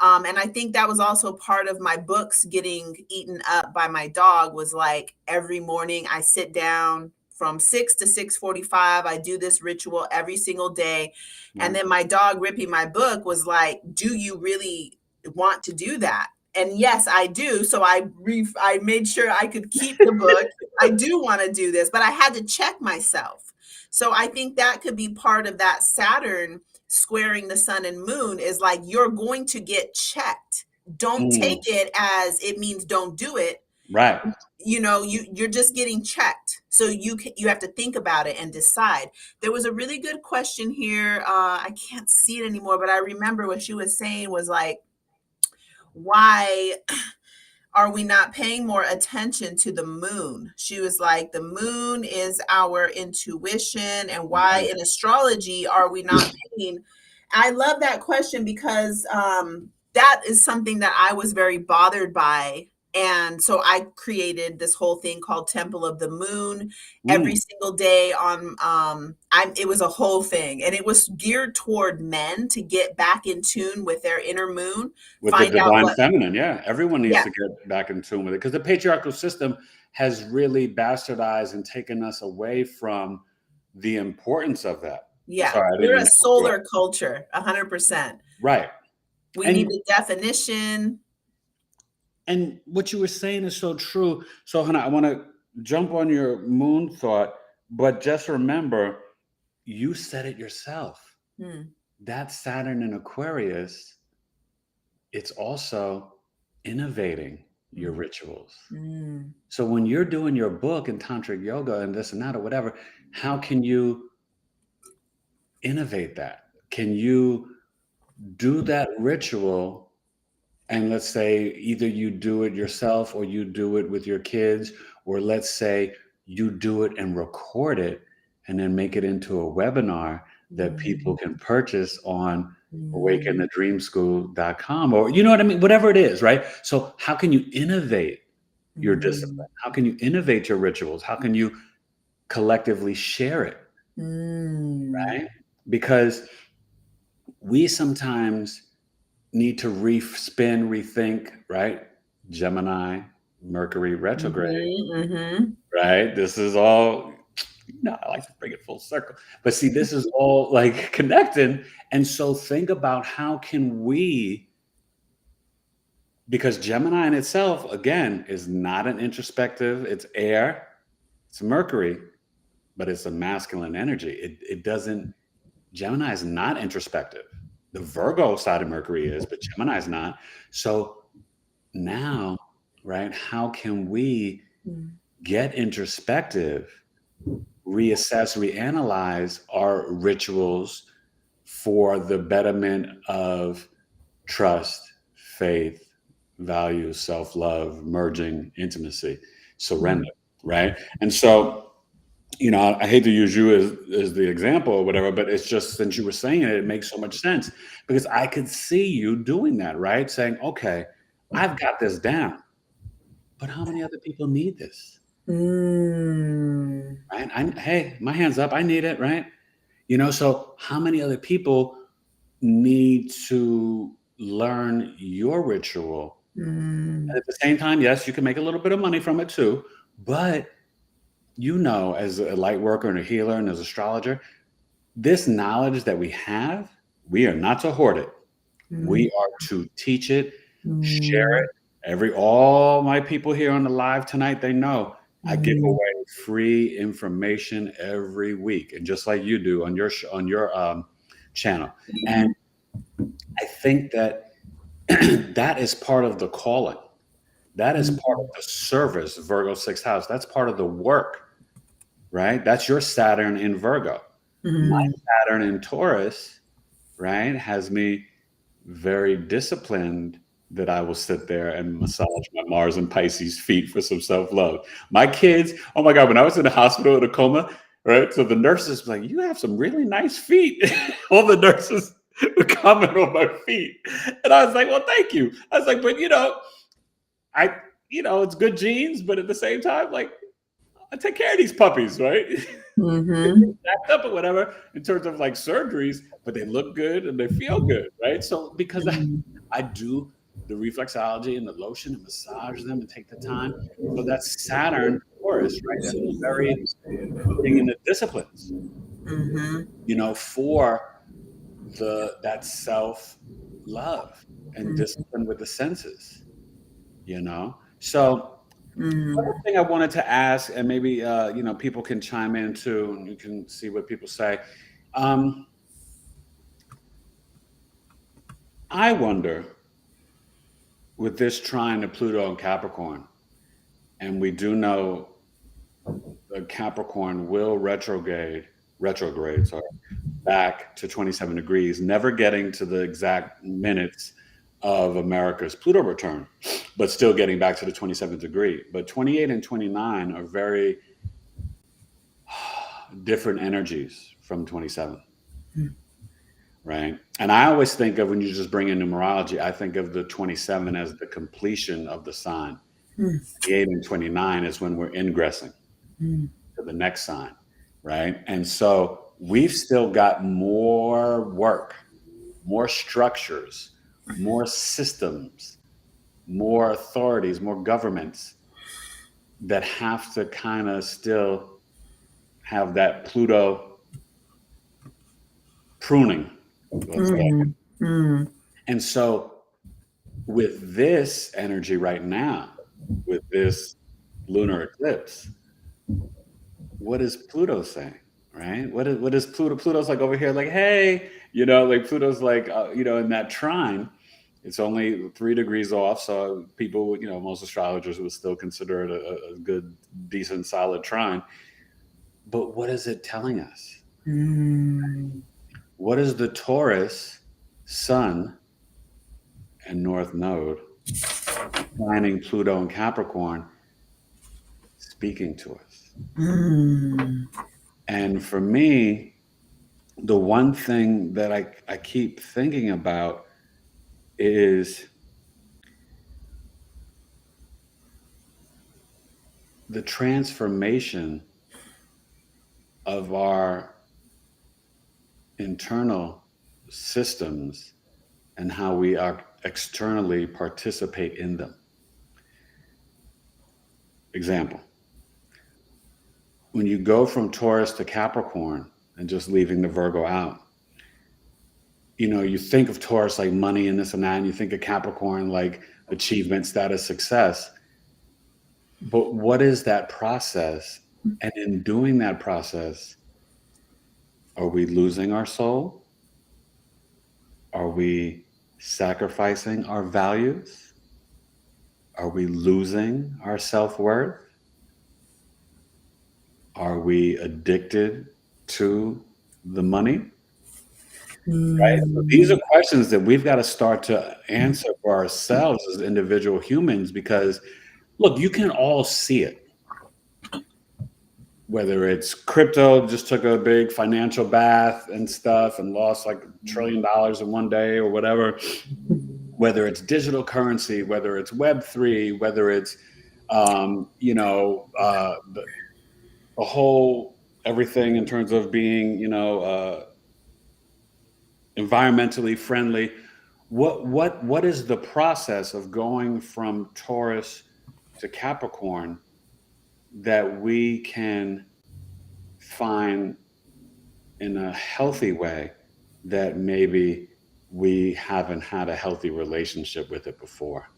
And I think that was also part of my books getting eaten up by my dog, was like, every morning I sit down from 6 to 6:45. I do this ritual every single day. And then my dog ripping my book was like, do you really want to do that? And yes, I do. So I made sure I could keep the book. I do want to do this, but I had to check myself. So I think that could be part of that Saturn squaring the sun and moon, is like, you're going to get checked. Don't take it as it means don't do it. Right. You're just getting checked. So you have to think about it and decide. There was a really good question here. I can't see it anymore, but I remember what she was saying was like, why are we not paying more attention to the moon? She was like, the moon is our intuition, and why in astrology are we not paying? I love that question, because that is something that I was very bothered by And so I created this whole thing called Temple of the Moon every single day on it was a whole thing, and it was geared toward men to get back in tune with their inner moon, With the find out divine what feminine. Yeah. Everyone needs yeah, to get back in tune with it because the patriarchal system has really bastardized and taken us away from the importance of that. yeah. Sorry, I didn't We're mean a to cut you off. solar culture, 100%. Right. We need And a definition. and what you were saying is so true. So Hannah, I want to jump on your moon thought, but just remember, you said it yourself. Hmm. That Saturn in Aquarius, it's also innovating your rituals. Mm. So when you're doing your book in tantric yoga and this and that or whatever, how can you innovate that? Can you do that ritual? And let's say either you do it yourself or you do it with your kids, or let's say you do it and record it and then make it into a webinar that people can purchase on awakenthedreamschool.com, or you know what I mean? Whatever it is, right? So how can you innovate your discipline? How can you innovate your rituals? How can you collectively share it, right? Because we sometimes need to spin, rethink, right? Gemini, Mercury retrograde, right? This is all, I like to bring it full circle. But see, this is all like connecting. And so think about how can we, because Gemini in itself, again, is not an introspective, it's air, it's Mercury, but it's a masculine energy. It doesn't, Gemini is not introspective. The Virgo side of Mercury is, but Gemini is not. So now, right, how can we get introspective, reassess, reanalyze our rituals for the betterment of trust, faith, values, self-love, merging, intimacy, surrender, right? And so, I hate to use you as the example or whatever, but it's just since you were saying it, it makes so much sense because I could see you doing that, right? Saying, okay, I've got this down, but how many other people need this? Right? Hey, my hand's up. I need it, right? So how many other people need to learn your ritual? And at the same time, yes, you can make a little bit of money from it too, but as a light worker and a healer and as an astrologer, this knowledge that we have, we are not to hoard it. We are to teach it, share it. All my people here on the live tonight, they know I give away free information every week, and just like you do on your channel. And I think that that is part of the calling. That is part of the service, Virgo 6th house. That's part of the work, right? That's your Saturn in Virgo. My Saturn in Taurus, right, has me very disciplined that I will sit there and massage my Mars and Pisces feet for some self-love. My kids, oh my God, when I was in the hospital in a coma, right? So the nurses were like, you have some really nice feet. All the nurses would comment on my feet. And I was like, well, thank you. I was like, but it's good genes, but at the same time, like, I take care of these puppies, right? Jacked up or whatever in terms of like surgeries, but they look good and they feel good, right? So because I do the reflexology and the lotion and massage them and take the time. So that's Saturn, Taurus, right? That's very putting in the disciplines, for that self-love and discipline with the senses, So another thing I wanted to ask, and maybe people can chime in too, and you can see what people say. I wonder, with this trine to Pluto and Capricorn, and we do know the Capricorn will retrograde, back to 27 degrees, never getting to the exact minutes of America's Pluto return, but still getting back to the 27th degree. But 28 and 29 are very different energies from 27. Right. And I always think of, when you just bring in numerology, I think of the 27 as the completion of the sign. The 8 and 29 is when we're ingressing to the next sign, right? And so we've still got more work, more structures, more systems, more authorities, more governments that have to kind of still have that Pluto pruning, let's say. And so with this energy right now, with this lunar eclipse, what is Pluto saying? Right? What is Pluto? Pluto's like over here, like, hey, like Pluto's like, in that trine, it's only 3 degrees off. So people, most astrologers would still consider it a good, decent, solid trine. But what is it telling us? What is the Taurus sun and North Node trining Pluto and Capricorn speaking to us? And for me, the one thing that I keep thinking about is the transformation of our internal systems and how we externally participate in them. Example, when you go from Taurus to Capricorn and just leaving the Virgo out, you think of Taurus like money and this and that, and you think of Capricorn like achievement, status, success. But what is that process? And in doing that process, are we losing our soul? Are we sacrificing our values? Are we losing our self-worth? Are we addicted to the money? Right? So these are questions that we've got to start to answer for ourselves as individual humans, because look, you can all see it. Whether it's crypto just took a big financial bath and stuff and lost like $1 trillion in one day or whatever, whether it's digital currency, whether it's Web3, whether it's, the whole everything in terms of being, environmentally friendly. What is the process of going from Taurus to Capricorn that we can find in a healthy way that maybe we haven't had a healthy relationship with it before?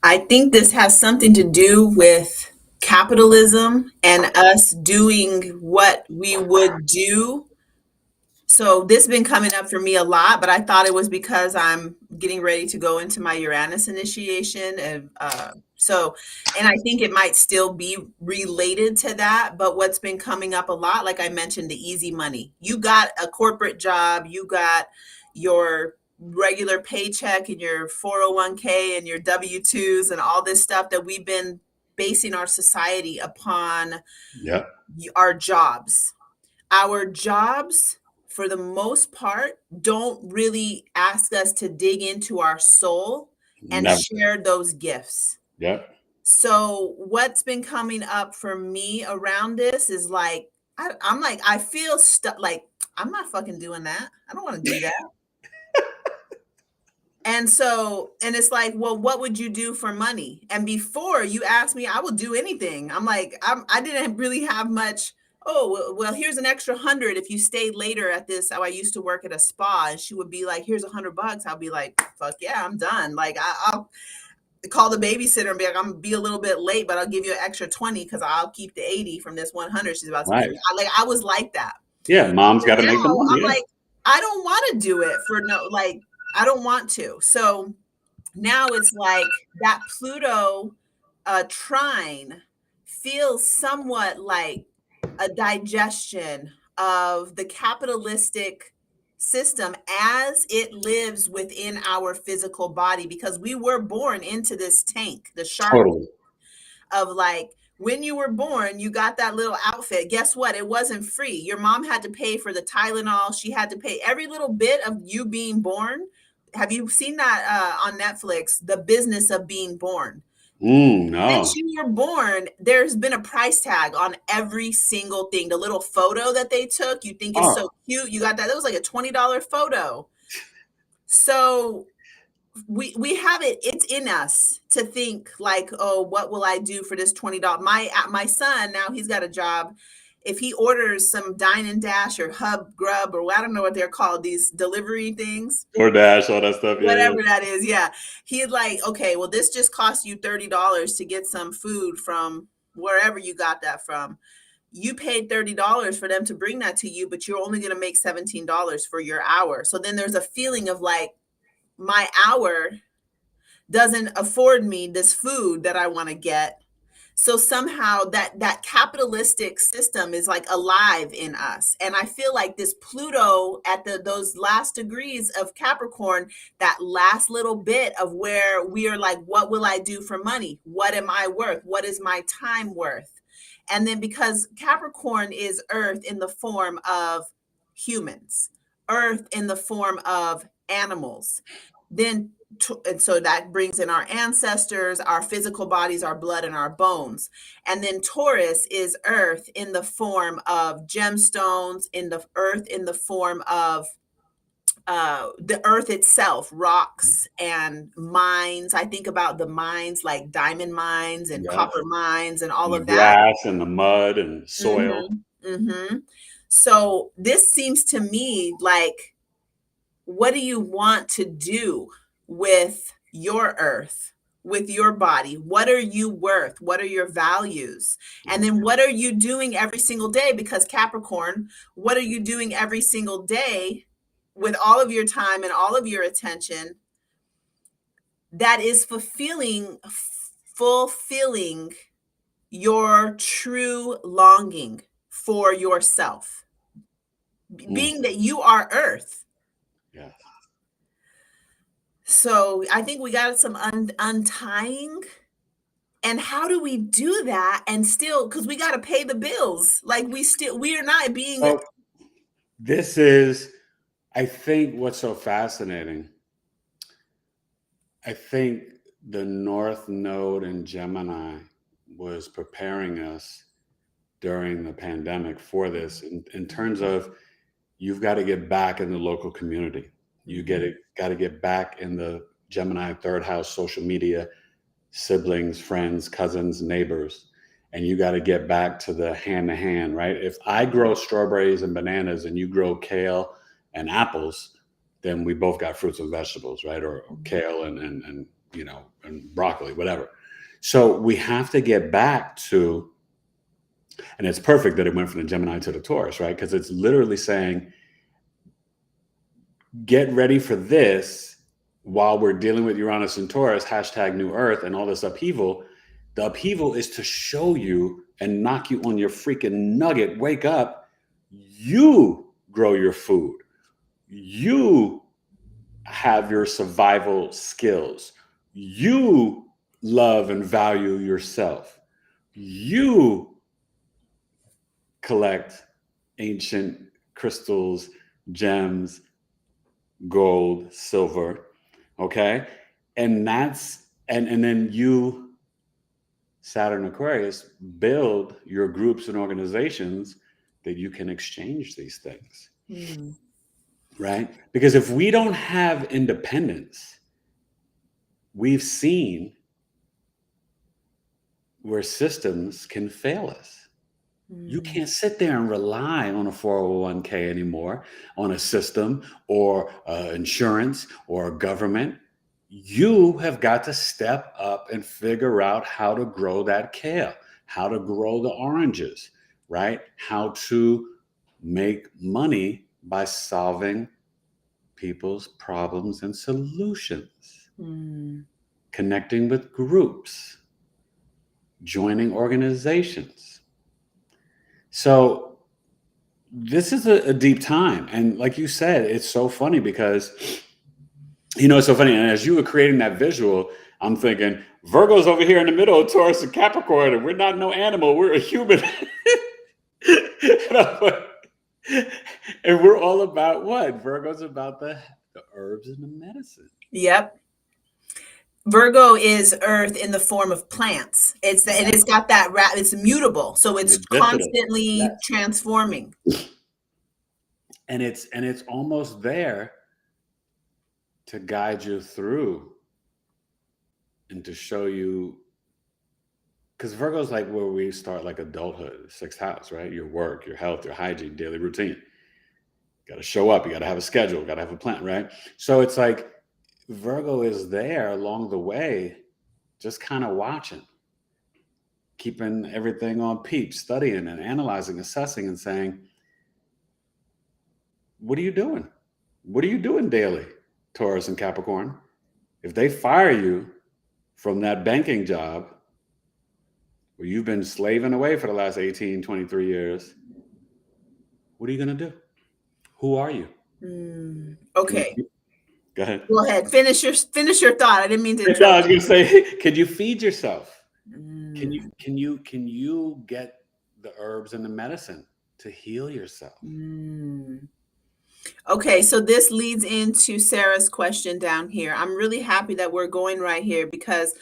I think this has something to do with capitalism and us doing what we would do. So this has been coming up for me a lot, but I thought it was because I'm getting ready to go into my Uranus initiation. And I think it might still be related to that. But what's been coming up a lot, like I mentioned, the easy money. You got a corporate job, you got your regular paycheck and your 401k and your W-2s and all this stuff that we've been basing our society upon. Yeah. Our jobs. Our jobs, for the most part, don't really ask us to dig into our soul and Never. share those gifts. Yep. So what's been coming up for me around this is like, I'm like, I feel stuck. Like, I'm not fucking doing that. I don't want to do that. And it's like, well, what would you do for money? And before you asked me, I would do anything. I'm like, I didn't really have much. Oh, well, here's an extra 100 if you stayed later at this. How I used to work at a spa, and she would be like, here's $100. I'll be like, fuck yeah, I'm done. Like, I'll call the babysitter and be like, I'm gonna be a little bit late, but I'll give you an extra 20 because I'll keep the 80 from this 100 she's about to give me. I was like that. Yeah, mom's got to make the money. I'm like, I don't want to do it for I don't want to. So now it's like that Pluto trine feels somewhat like a digestion of the capitalistic system as it lives within our physical body, because we were born into this tank, the shark of like, when you were born, you got that little outfit. Guess what? It wasn't free. Your mom had to pay for the Tylenol. She had to pay every little bit of you being born. Have you seen that on Netflix, The Business of Being Born? No. Since you were born, there's been a price tag on every single thing. The little photo that they took, you think is so cute. You got that. That was like a $20 photo. So we have it, it's in us to think like, oh, what will I do for this $20? My son, now he's got a job. If he orders some Dine and Dash or Hub Grub, or I don't know what they're called, these delivery things, DoorDash, all that stuff. whatever that is, yeah, he's like, okay, well, this just cost you $30 to get some food from wherever you got that from. You paid $30 for them to bring that to you, but you're only going to make $17 for your hour. So then there's a feeling of like, my hour doesn't afford me this food that I want to get. So somehow that capitalistic system is like alive in us. And I feel like this Pluto at those last degrees of Capricorn, that last little bit of where we are like, what will I do for money? What am I worth? What is my time worth? And then because Capricorn is Earth in the form of humans, Earth in the form of animals, then and so that brings in our ancestors, our physical bodies, our blood, and our bones. And then Taurus is Earth in the form of gemstones, in the Earth in the form of the Earth itself, rocks and mines. I think about the mines like diamond mines and copper mines and all and of the that. grass and the mud and soil. So this seems to me like, what do you want to do with your earth, with your body? What are you worth? What are your values? And then what are you doing every single day? Because Capricorn, what are you doing every single day with all of your time and all of your attention that is fulfilling your true longing for yourself, being that you are earth? Yeah. So I think we got some untying. And how do we do that? And still, because we got to pay the bills. Like we are not being. So this is, I think, what's so fascinating. I think the North Node in Gemini was preparing us during the pandemic for this in terms of, you've got to get back in the local community. You got to get back in the Gemini third house, social media, siblings, friends, cousins, neighbors, and you got to get back to the hand to hand, right? If I grow strawberries and bananas and you grow kale and apples, then we both got fruits and vegetables, right? Or kale and you know, and broccoli, whatever. So we have to get back to, and it's perfect that it went from the Gemini to the Taurus, right? Because it's literally saying, get ready for this while we're dealing with Uranus and Taurus, hashtag new earth, and all this upheaval. The upheaval is to show you and knock you on your freaking nugget. Wake up. You grow your food. You have your survival skills. You love and value yourself. You collect ancient crystals, gems, gold, silver, okay? And that's, and then you, Saturn Aquarius, build your groups and organizations that you can exchange these things, right? Because if we don't have independence, we've seen where systems can fail us. You can't sit there and rely on a 401k anymore, on a system or insurance or a government. You have got to step up and figure out how to grow that kale, how to grow the oranges, right? How to make money by solving people's problems and solutions, connecting with groups, joining organizations. So this is a deep time. And like you said, it's so funny because, you know, it's so funny. And as you were creating that visual, I'm thinking, Virgo's over here in the middle of Taurus and Capricorn, and we're not no animal, we're a human. And we're all about what? Virgo's about the herbs and the medicine. Yep. Virgo is Earth in the form of plants. And it's got that it's mutable, so it's Ubiquitous. constantly Yes. transforming. And it's almost there to guide you through and to show you, because Virgo's like where we start like adulthood, sixth house, right? Your work, your health, your hygiene, daily routine. You got to show up. You got to have a schedule. Got to have a plan, right? So it's like Virgo is there along the way, just kind of watching, keeping everything on peep, studying and analyzing, assessing, and saying, what are you doing? What are you doing daily, Taurus and Capricorn? If they fire you from that banking job where you've been slaving away for the last 18, 23 years, what are you going to do? Who are you? Okay. Go ahead. Go ahead. Finish your thought. I didn't mean to interrupt. No, I was going to say, can you feed yourself? Can you get the herbs and the medicine to heal yourself? Okay, so this leads into Sarah's question down here. I'm really happy that we're going right here because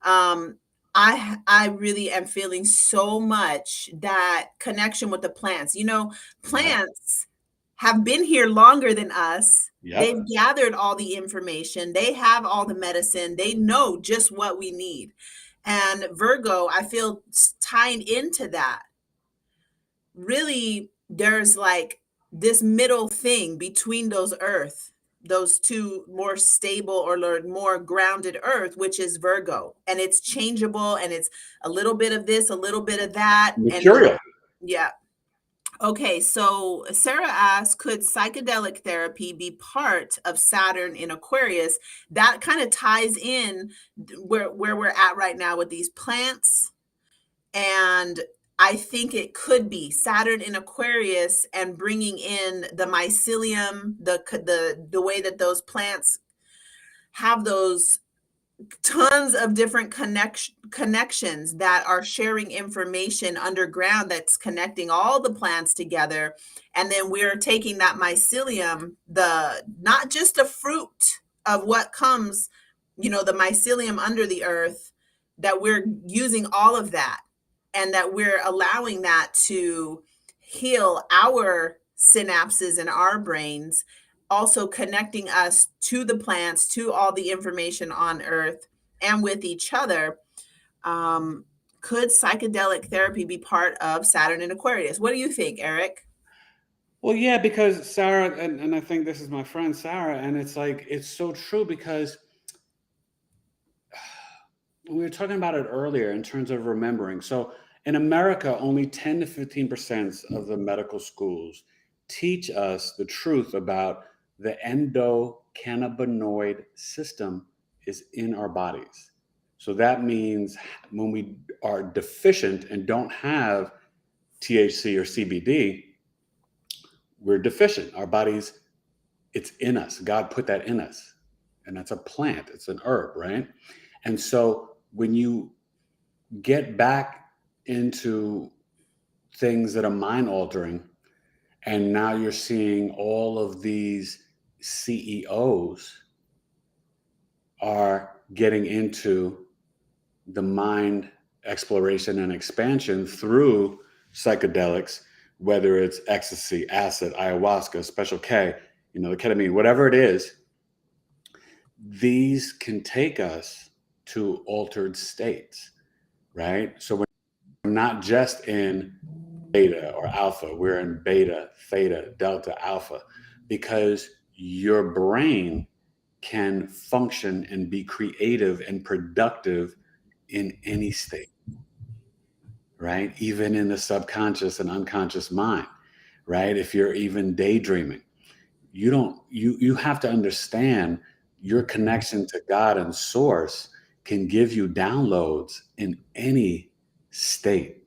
I really am feeling so much that connection with the plants. You know, plants have been here longer than us. Yep. They've gathered all the information. They have all the medicine. They know just what we need. And Virgo, I feel tying into that. Really, there's like this middle thing between those two more stable or more grounded Earth, which is Virgo. And it's changeable and it's a little bit of this, a little bit of that. Mercurial. Yeah. Okay, so Sarah asks, could psychedelic therapy be part of Saturn in Aquarius? That kind of ties in where we're at right now with these plants. And I think it could be Saturn in Aquarius and bringing in the mycelium, the way that those plants have those tons of different connections that are sharing information underground that's connecting all the plants together. And then we're taking that mycelium, not just a fruit of what comes, the mycelium under the earth, that we're using all of that and that we're allowing that to heal our synapses in our brains, also connecting us to the plants, to all the information on Earth and with each other. Could psychedelic therapy be part of Saturn in Aquarius? What do you think, Eric? Well, yeah, because Sarah, and I think this is my friend Sarah, and it's like, it's so true because we were talking about it earlier in terms of remembering. So in America, only 10 to 15% of the medical schools teach us the truth about the endocannabinoid system is in our bodies. So that means when we are deficient and don't have THC or CBD, we're deficient. Our bodies, it's in us. God put that in us. And that's a plant, it's an herb, right? And so when you get back into things that are mind altering, and now you're seeing all of these CEOs are getting into the mind exploration and expansion through psychedelics, whether it's ecstasy, acid, ayahuasca, special K, the ketamine, whatever it is, these can take us to altered states, right? So we're not just in beta or alpha, we're in beta, theta, delta, alpha, because your brain can function and be creative and productive in any state, right? Even in the subconscious and unconscious mind, right? If you're even daydreaming, you have to understand your connection to God and source can give you downloads in any state.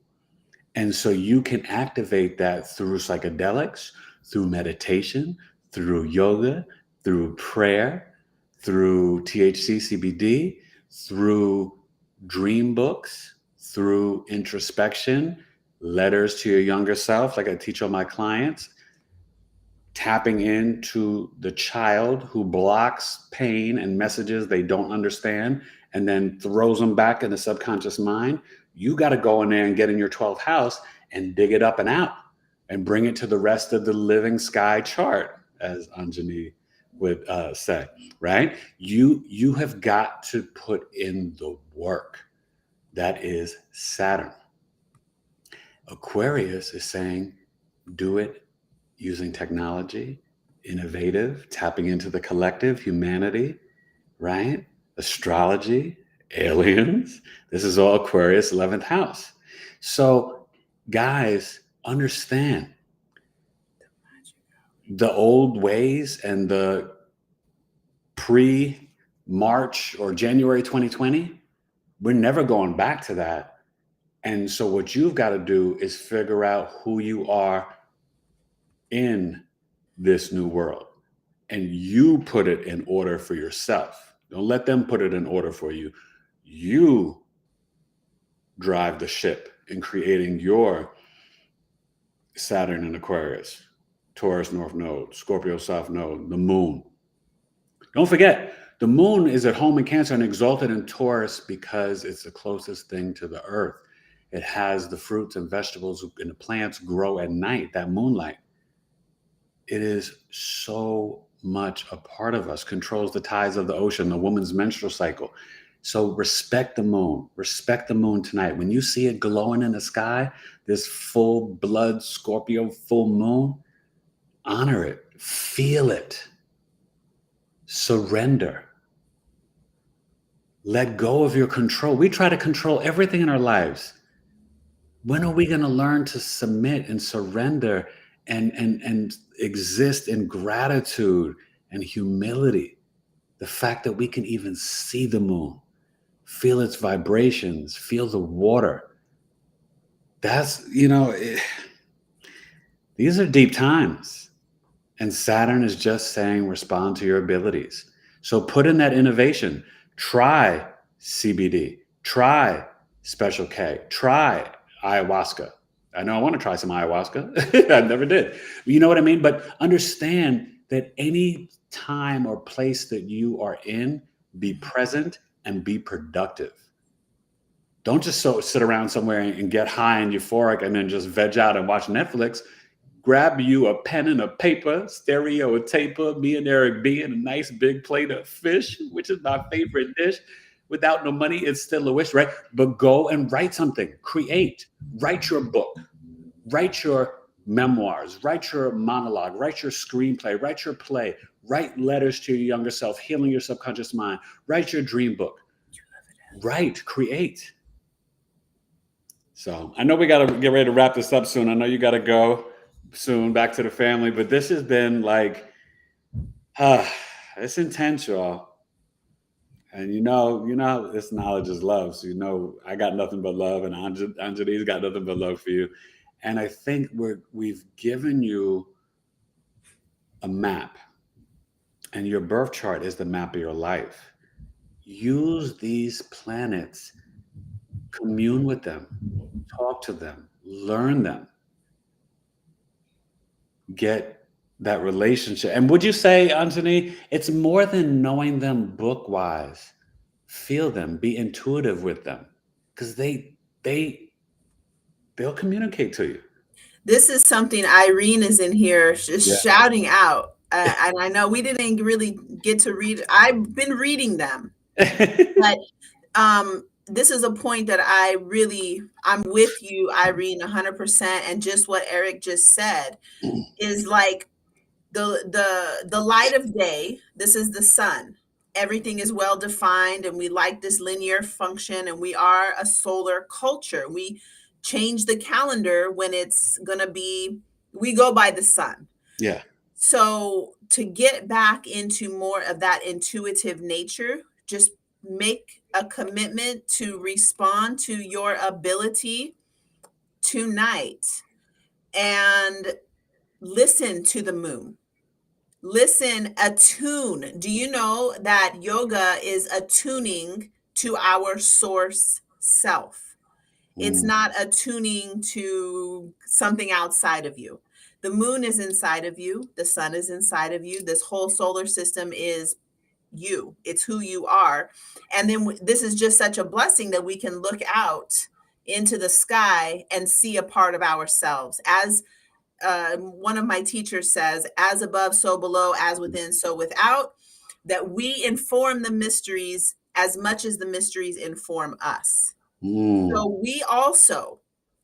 And so you can activate that through psychedelics, through meditation, through yoga, through prayer, through THC, CBD, through dream books, through introspection, letters to your younger self, like I teach all my clients. tapping into the child who blocks pain and messages they don't understand and then throws them back in the subconscious mind. You got to go in there and get in your 12th house and dig it up and out and bring it to the rest of the living sky chart, as Anjani would say, right? You have got to put in the work. That is Saturn. Aquarius is saying, do it using technology, innovative, tapping into the collective, humanity, right? Astrology, aliens. This is all Aquarius 11th house. So, guys, understand the old ways and the pre-March or January 2020, we're never going back to that. And so what you've got to do is figure out who you are in this new world. And you put it in order for yourself. Don't let them put it in order for you. You drive the ship in creating your Saturn and Aquarius, Taurus North Node, Scorpio South Node, the moon. Don't forget, the moon is at home in Cancer and exalted in Taurus because it's the closest thing to the earth. It has the fruits and vegetables and the plants grow at night, that moonlight. It is so much a part of us, controls the tides of the ocean, the woman's menstrual cycle. So respect the moon. Respect the moon tonight. When you see it glowing in the sky, this full blood Scorpio full moon, honor it. Feel it. Surrender. Let go of your control. We try to control everything in our lives. When are we going to learn to submit and surrender and exist in gratitude and humility? The fact that we can even see the moon, feel its vibrations, feel the water. That's, these are deep times. And Saturn is just saying, respond to your abilities. So put in that innovation. Try CBD. Try Special K. Try ayahuasca. I know I want to try some ayahuasca. I never did. You know what I mean? But understand that any time or place that you are in, be present and be productive. Don't just sit around somewhere and get high and euphoric and then just veg out and watch Netflix. Grab you a pen and a paper, stereo, a taper, me and Eric B, and a nice big plate of fish, which is my favorite dish. Without no money, it's still a wish, right? But go and write something, create, write your book, write your memoirs, write your monologue, write your screenplay, write your play, write letters to your younger self, healing your subconscious mind, write your dream book, write, create. So I know we got to get ready to wrap this up soon. I know you got to go soon back to the family, but this has been like, it's intense, y'all. And this knowledge is love. So I got nothing but love, and Anjani's got nothing but love for you. And I think we've given you a map, and your birth chart is the map of your life. Use these planets, commune with them, talk to them, learn them, get that relationship. And would you say, Anjani, it's more than knowing them book-wise? Feel them, be intuitive with them, because they'll communicate to you. This is something Irene is in here just shouting out. And I know we didn't really get to read. I've been reading them. But this is a point that I'm with you, Irene, 100%. And just what Eric just said is like the light of day. This is the sun. Everything is well defined, and we like this linear function, and we are a solar culture. We change the calendar when it's gonna be, we go by the sun. Yeah. So to get back into more of that intuitive nature, just make a commitment to respond to your ability tonight and listen to the moon. Listen, attune. Do you know that yoga is attuning to our source self? It's not attuning to something outside of you. The moon is inside of you. The sun is inside of you. This whole solar system is you. It's who you are. And then this is just such a blessing that we can look out into the sky and see a part of ourselves. As one of my teachers says, as above, so below, as within, so without, that we inform the mysteries as much as the mysteries inform us. So we also,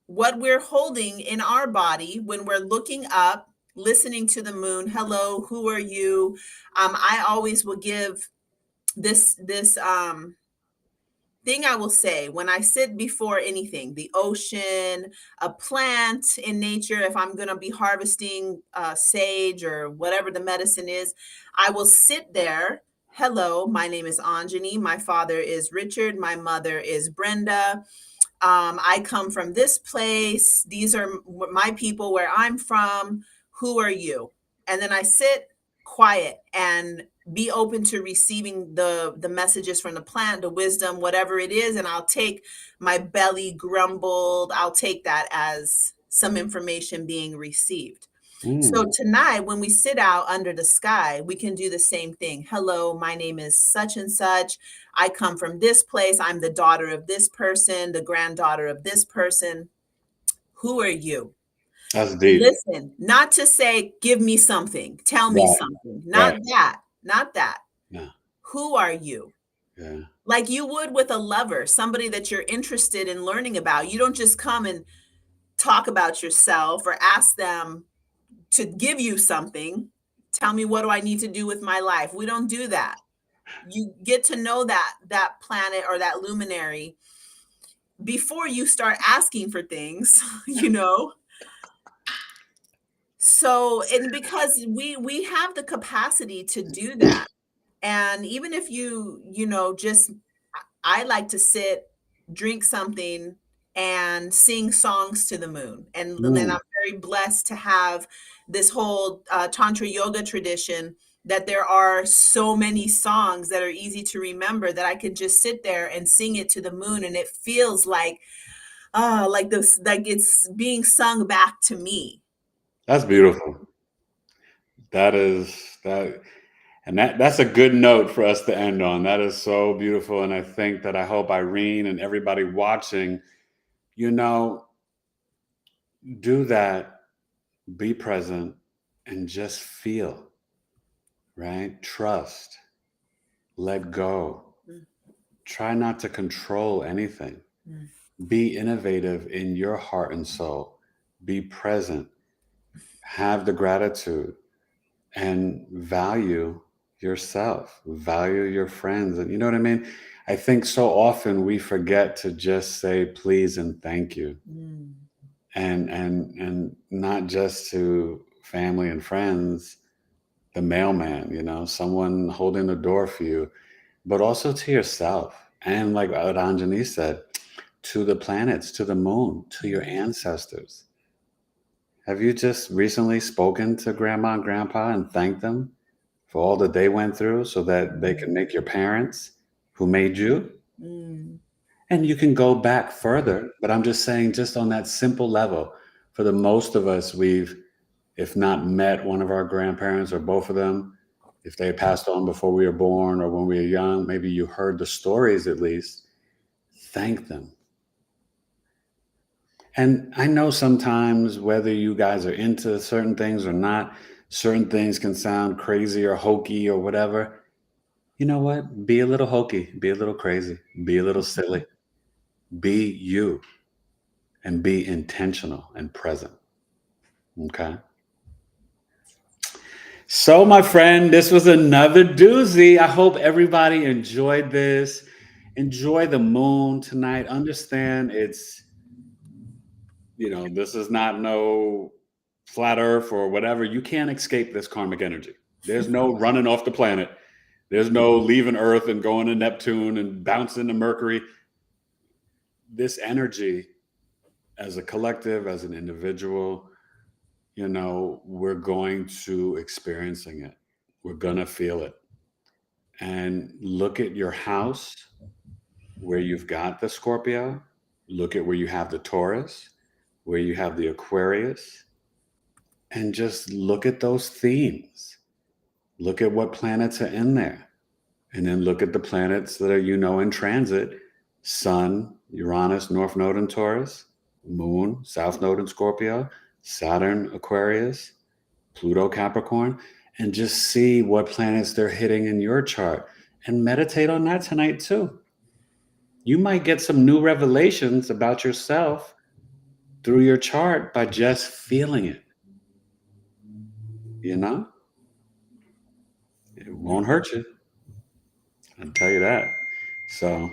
what we're holding in our body when we're looking up, listening to the moon, hello, who are you? I always will give this thing I will say when I sit before anything, the ocean, a plant in nature, if I'm going to be harvesting sage or whatever the medicine is, I will sit there. Hello, my name is Anjani. My father is Richard. My mother is Brenda. I come from this place. These are my people where I'm from. Who are you? And then I sit quiet and be open to receiving the messages from the plant, the wisdom, whatever it is. And I'll take my belly grumbled. I'll take that as some information being received. So tonight, when we sit out under the sky, we can do the same thing. Hello, my name is such and such. I come from this place. I'm the daughter of this person, the granddaughter of this person. Who are you? That's deep. Listen, not to say, give me something, tell me something. Not that, not that. Yeah. Who are you? Yeah. Like you would with a lover, somebody that you're interested in learning about. You don't just come and talk about yourself or ask them to give you something. Tell me, what do I need to do with my life? We don't do that. You get to know that planet or that luminary before you start asking for things, you know. So, and because we have the capacity to do that. And even if you know, just I like to sit, drink something, and sing songs to the moon. And then I'm very blessed to have this whole Tantra yoga tradition, that there are so many songs that are easy to remember that I could just sit there and sing it to the moon. And it feels like this, like it's being sung back to me. That's beautiful. That is that. And that's a good note for us to end on. That is so beautiful. And I think that I hope Irene and everybody watching, you know, do that, be present, and just feel, right? Trust, let go. Try not to control anything. Be innovative in your heart and soul. Be present. Have the gratitude and value yourself, value your friends. And you know what I mean? I think so often we forget to just say please and thank you. And not just to family and friends, the mailman, you know, someone holding the door for you, but also to yourself. And like what Anjani said, to the planets, to the moon, to your ancestors. Have you just recently spoken to grandma and grandpa and thanked them for all that they went through so that they can make your parents who made you? And you can go back further, but I'm just saying, just on that simple level, for the most of us, we've, if not met one of our grandparents or both of them, if they passed on before we were born or when we were young, maybe you heard the stories at least, thank them. And I know sometimes whether you guys are into certain things or not, certain things can sound crazy or hokey or whatever. You know what? Be a little hokey, be a little crazy, be a little silly, be you, and be intentional and present. Okay. So, my friend, this was another doozy. I hope everybody enjoyed this. Enjoy the moon tonight. Understand it's, you know, this is not no flat earth or whatever. You can't escape this karmic energy. There's no running off the planet. There's no leaving Earth and going to Neptune and bouncing to Mercury. This energy, as a collective, as an individual, you know, we're going to experiencing it. We're going to feel it. And look at your house where you've got the Scorpio. Look at where you have the Taurus, where you have the Aquarius. and just look at those themes. Look at what planets are in there. And then look at the planets that are, in transit. Sun, Uranus, North Node in Taurus. Moon, South Node in Scorpio. Saturn, Aquarius. Pluto, Capricorn. And just see what planets they're hitting in your chart. And meditate on that tonight too. You might get some new revelations about yourself through your chart by just feeling it. It won't hurt you. I'll tell you that. So,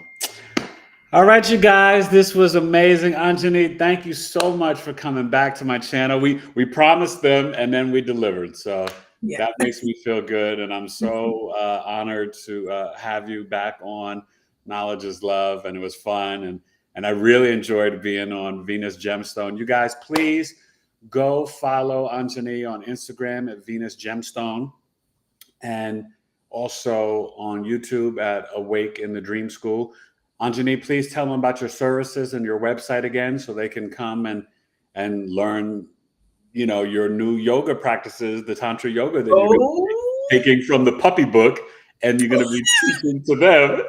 all right, you guys, this was amazing. Anjani, thank you so much for coming back to my channel. We promised them and then we delivered. So that makes me feel good. And I'm so honored to have you back on Knowledge is Love. And it was fun. And I really enjoyed being on Venus Gemstone. You guys, please go follow Anjani on Instagram at Venus Gemstone. And also on YouTube at Awake in the Dream School. Anjani, please tell them about your services and your website again so they can come and learn, your new yoga practices, the Tantra yoga that you're going to be taking from the puppy book, and you're going to be teaching to them.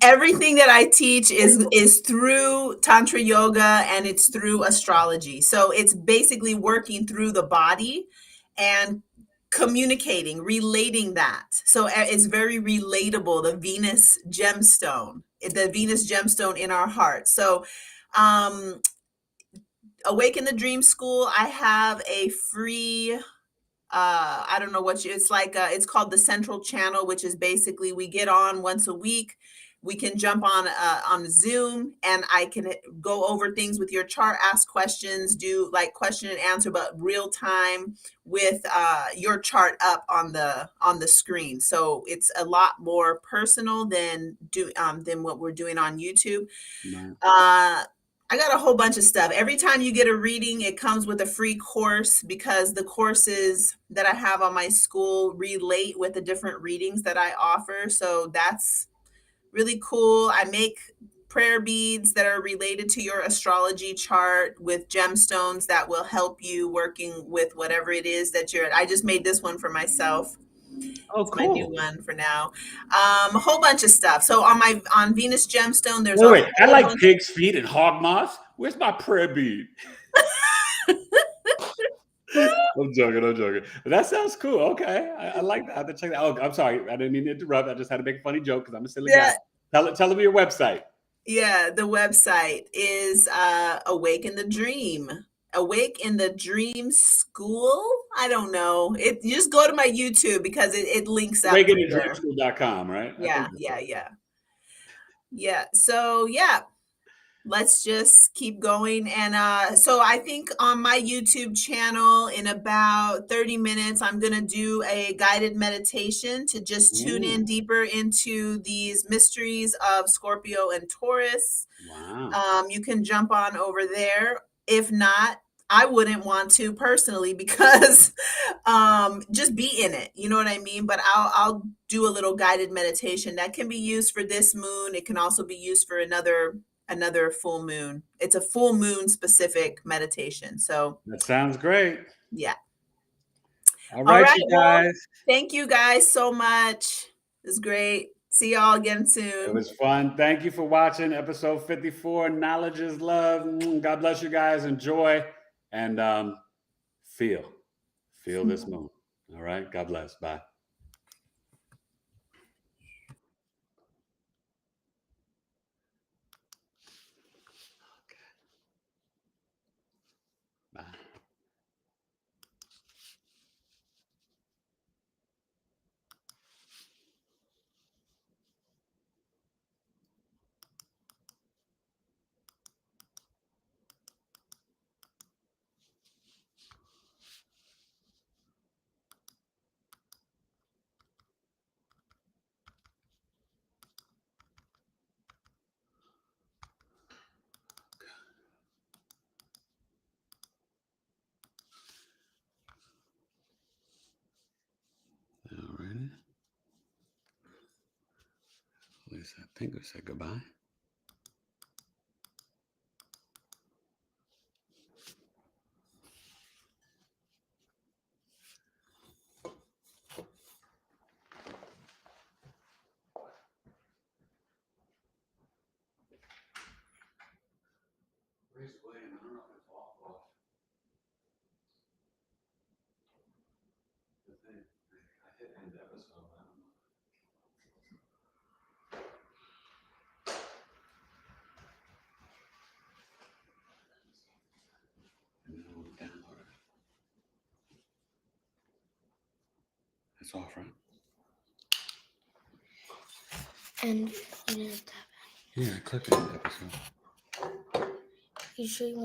Everything that I teach is through Tantra yoga, and it's through astrology. So it's basically working through the body and communicating, relating that. So it's very relatable, the Venus gemstone in our heart. So Awaken the Dream School, I have a free I don't know it's like it's called the Central Channel, which is basically we get on once a week. We can jump on Zoom, and I can go over things with your chart, ask questions, do like question and answer, but real time with your chart up on the screen. So it's a lot more personal than what we're doing on YouTube. I got a whole bunch of stuff. Every time you get a reading, it comes with a free course, because the courses that I have on my school relate with the different readings that I offer. So that's really cool. I make prayer beads that are related to your astrology chart with gemstones that will help you working with whatever it is that I just made this one for myself. Oh, cool. My new one for now. A whole bunch of stuff. So on Venus Gemstone, there's wait. I like pig's feet and hog moss. Where's my prayer bead? I'm joking. But that sounds cool. Okay. I like that. I have to check that out. Oh, I'm sorry. I didn't mean to interrupt. I just had to make a funny joke because I'm a silly guy. Tell them your website. Yeah, the website is Awaken the Dream. Awake in the Dream School? I don't know. You just go to my YouTube because it links up. AwakenTheDreamSchool.com, right? Yeah. So let's just keep going. And so I think on my YouTube channel in about 30 minutes, I'm going to do a guided meditation to just tune in deeper into these mysteries of Scorpio and Taurus. Wow. You can jump on over there. If not, I wouldn't want to personally, because just be in it. You know what I mean? But I'll do a little guided meditation that can be used for this moon. It can also be used for another full moon. It's a full moon specific meditation. So that sounds great. Yeah. All right, you guys. Well, thank you guys so much. It was great. See y'all again soon. It was fun. Thank you for watching episode 54. Knowledge is Love. God bless you guys. Enjoy and feel this moon. All right. God bless. Bye. Bye. All right. At least I think we said goodbye. It's off, right? And you didn't tap Yeah, I clicked on the episode. it. You sure you want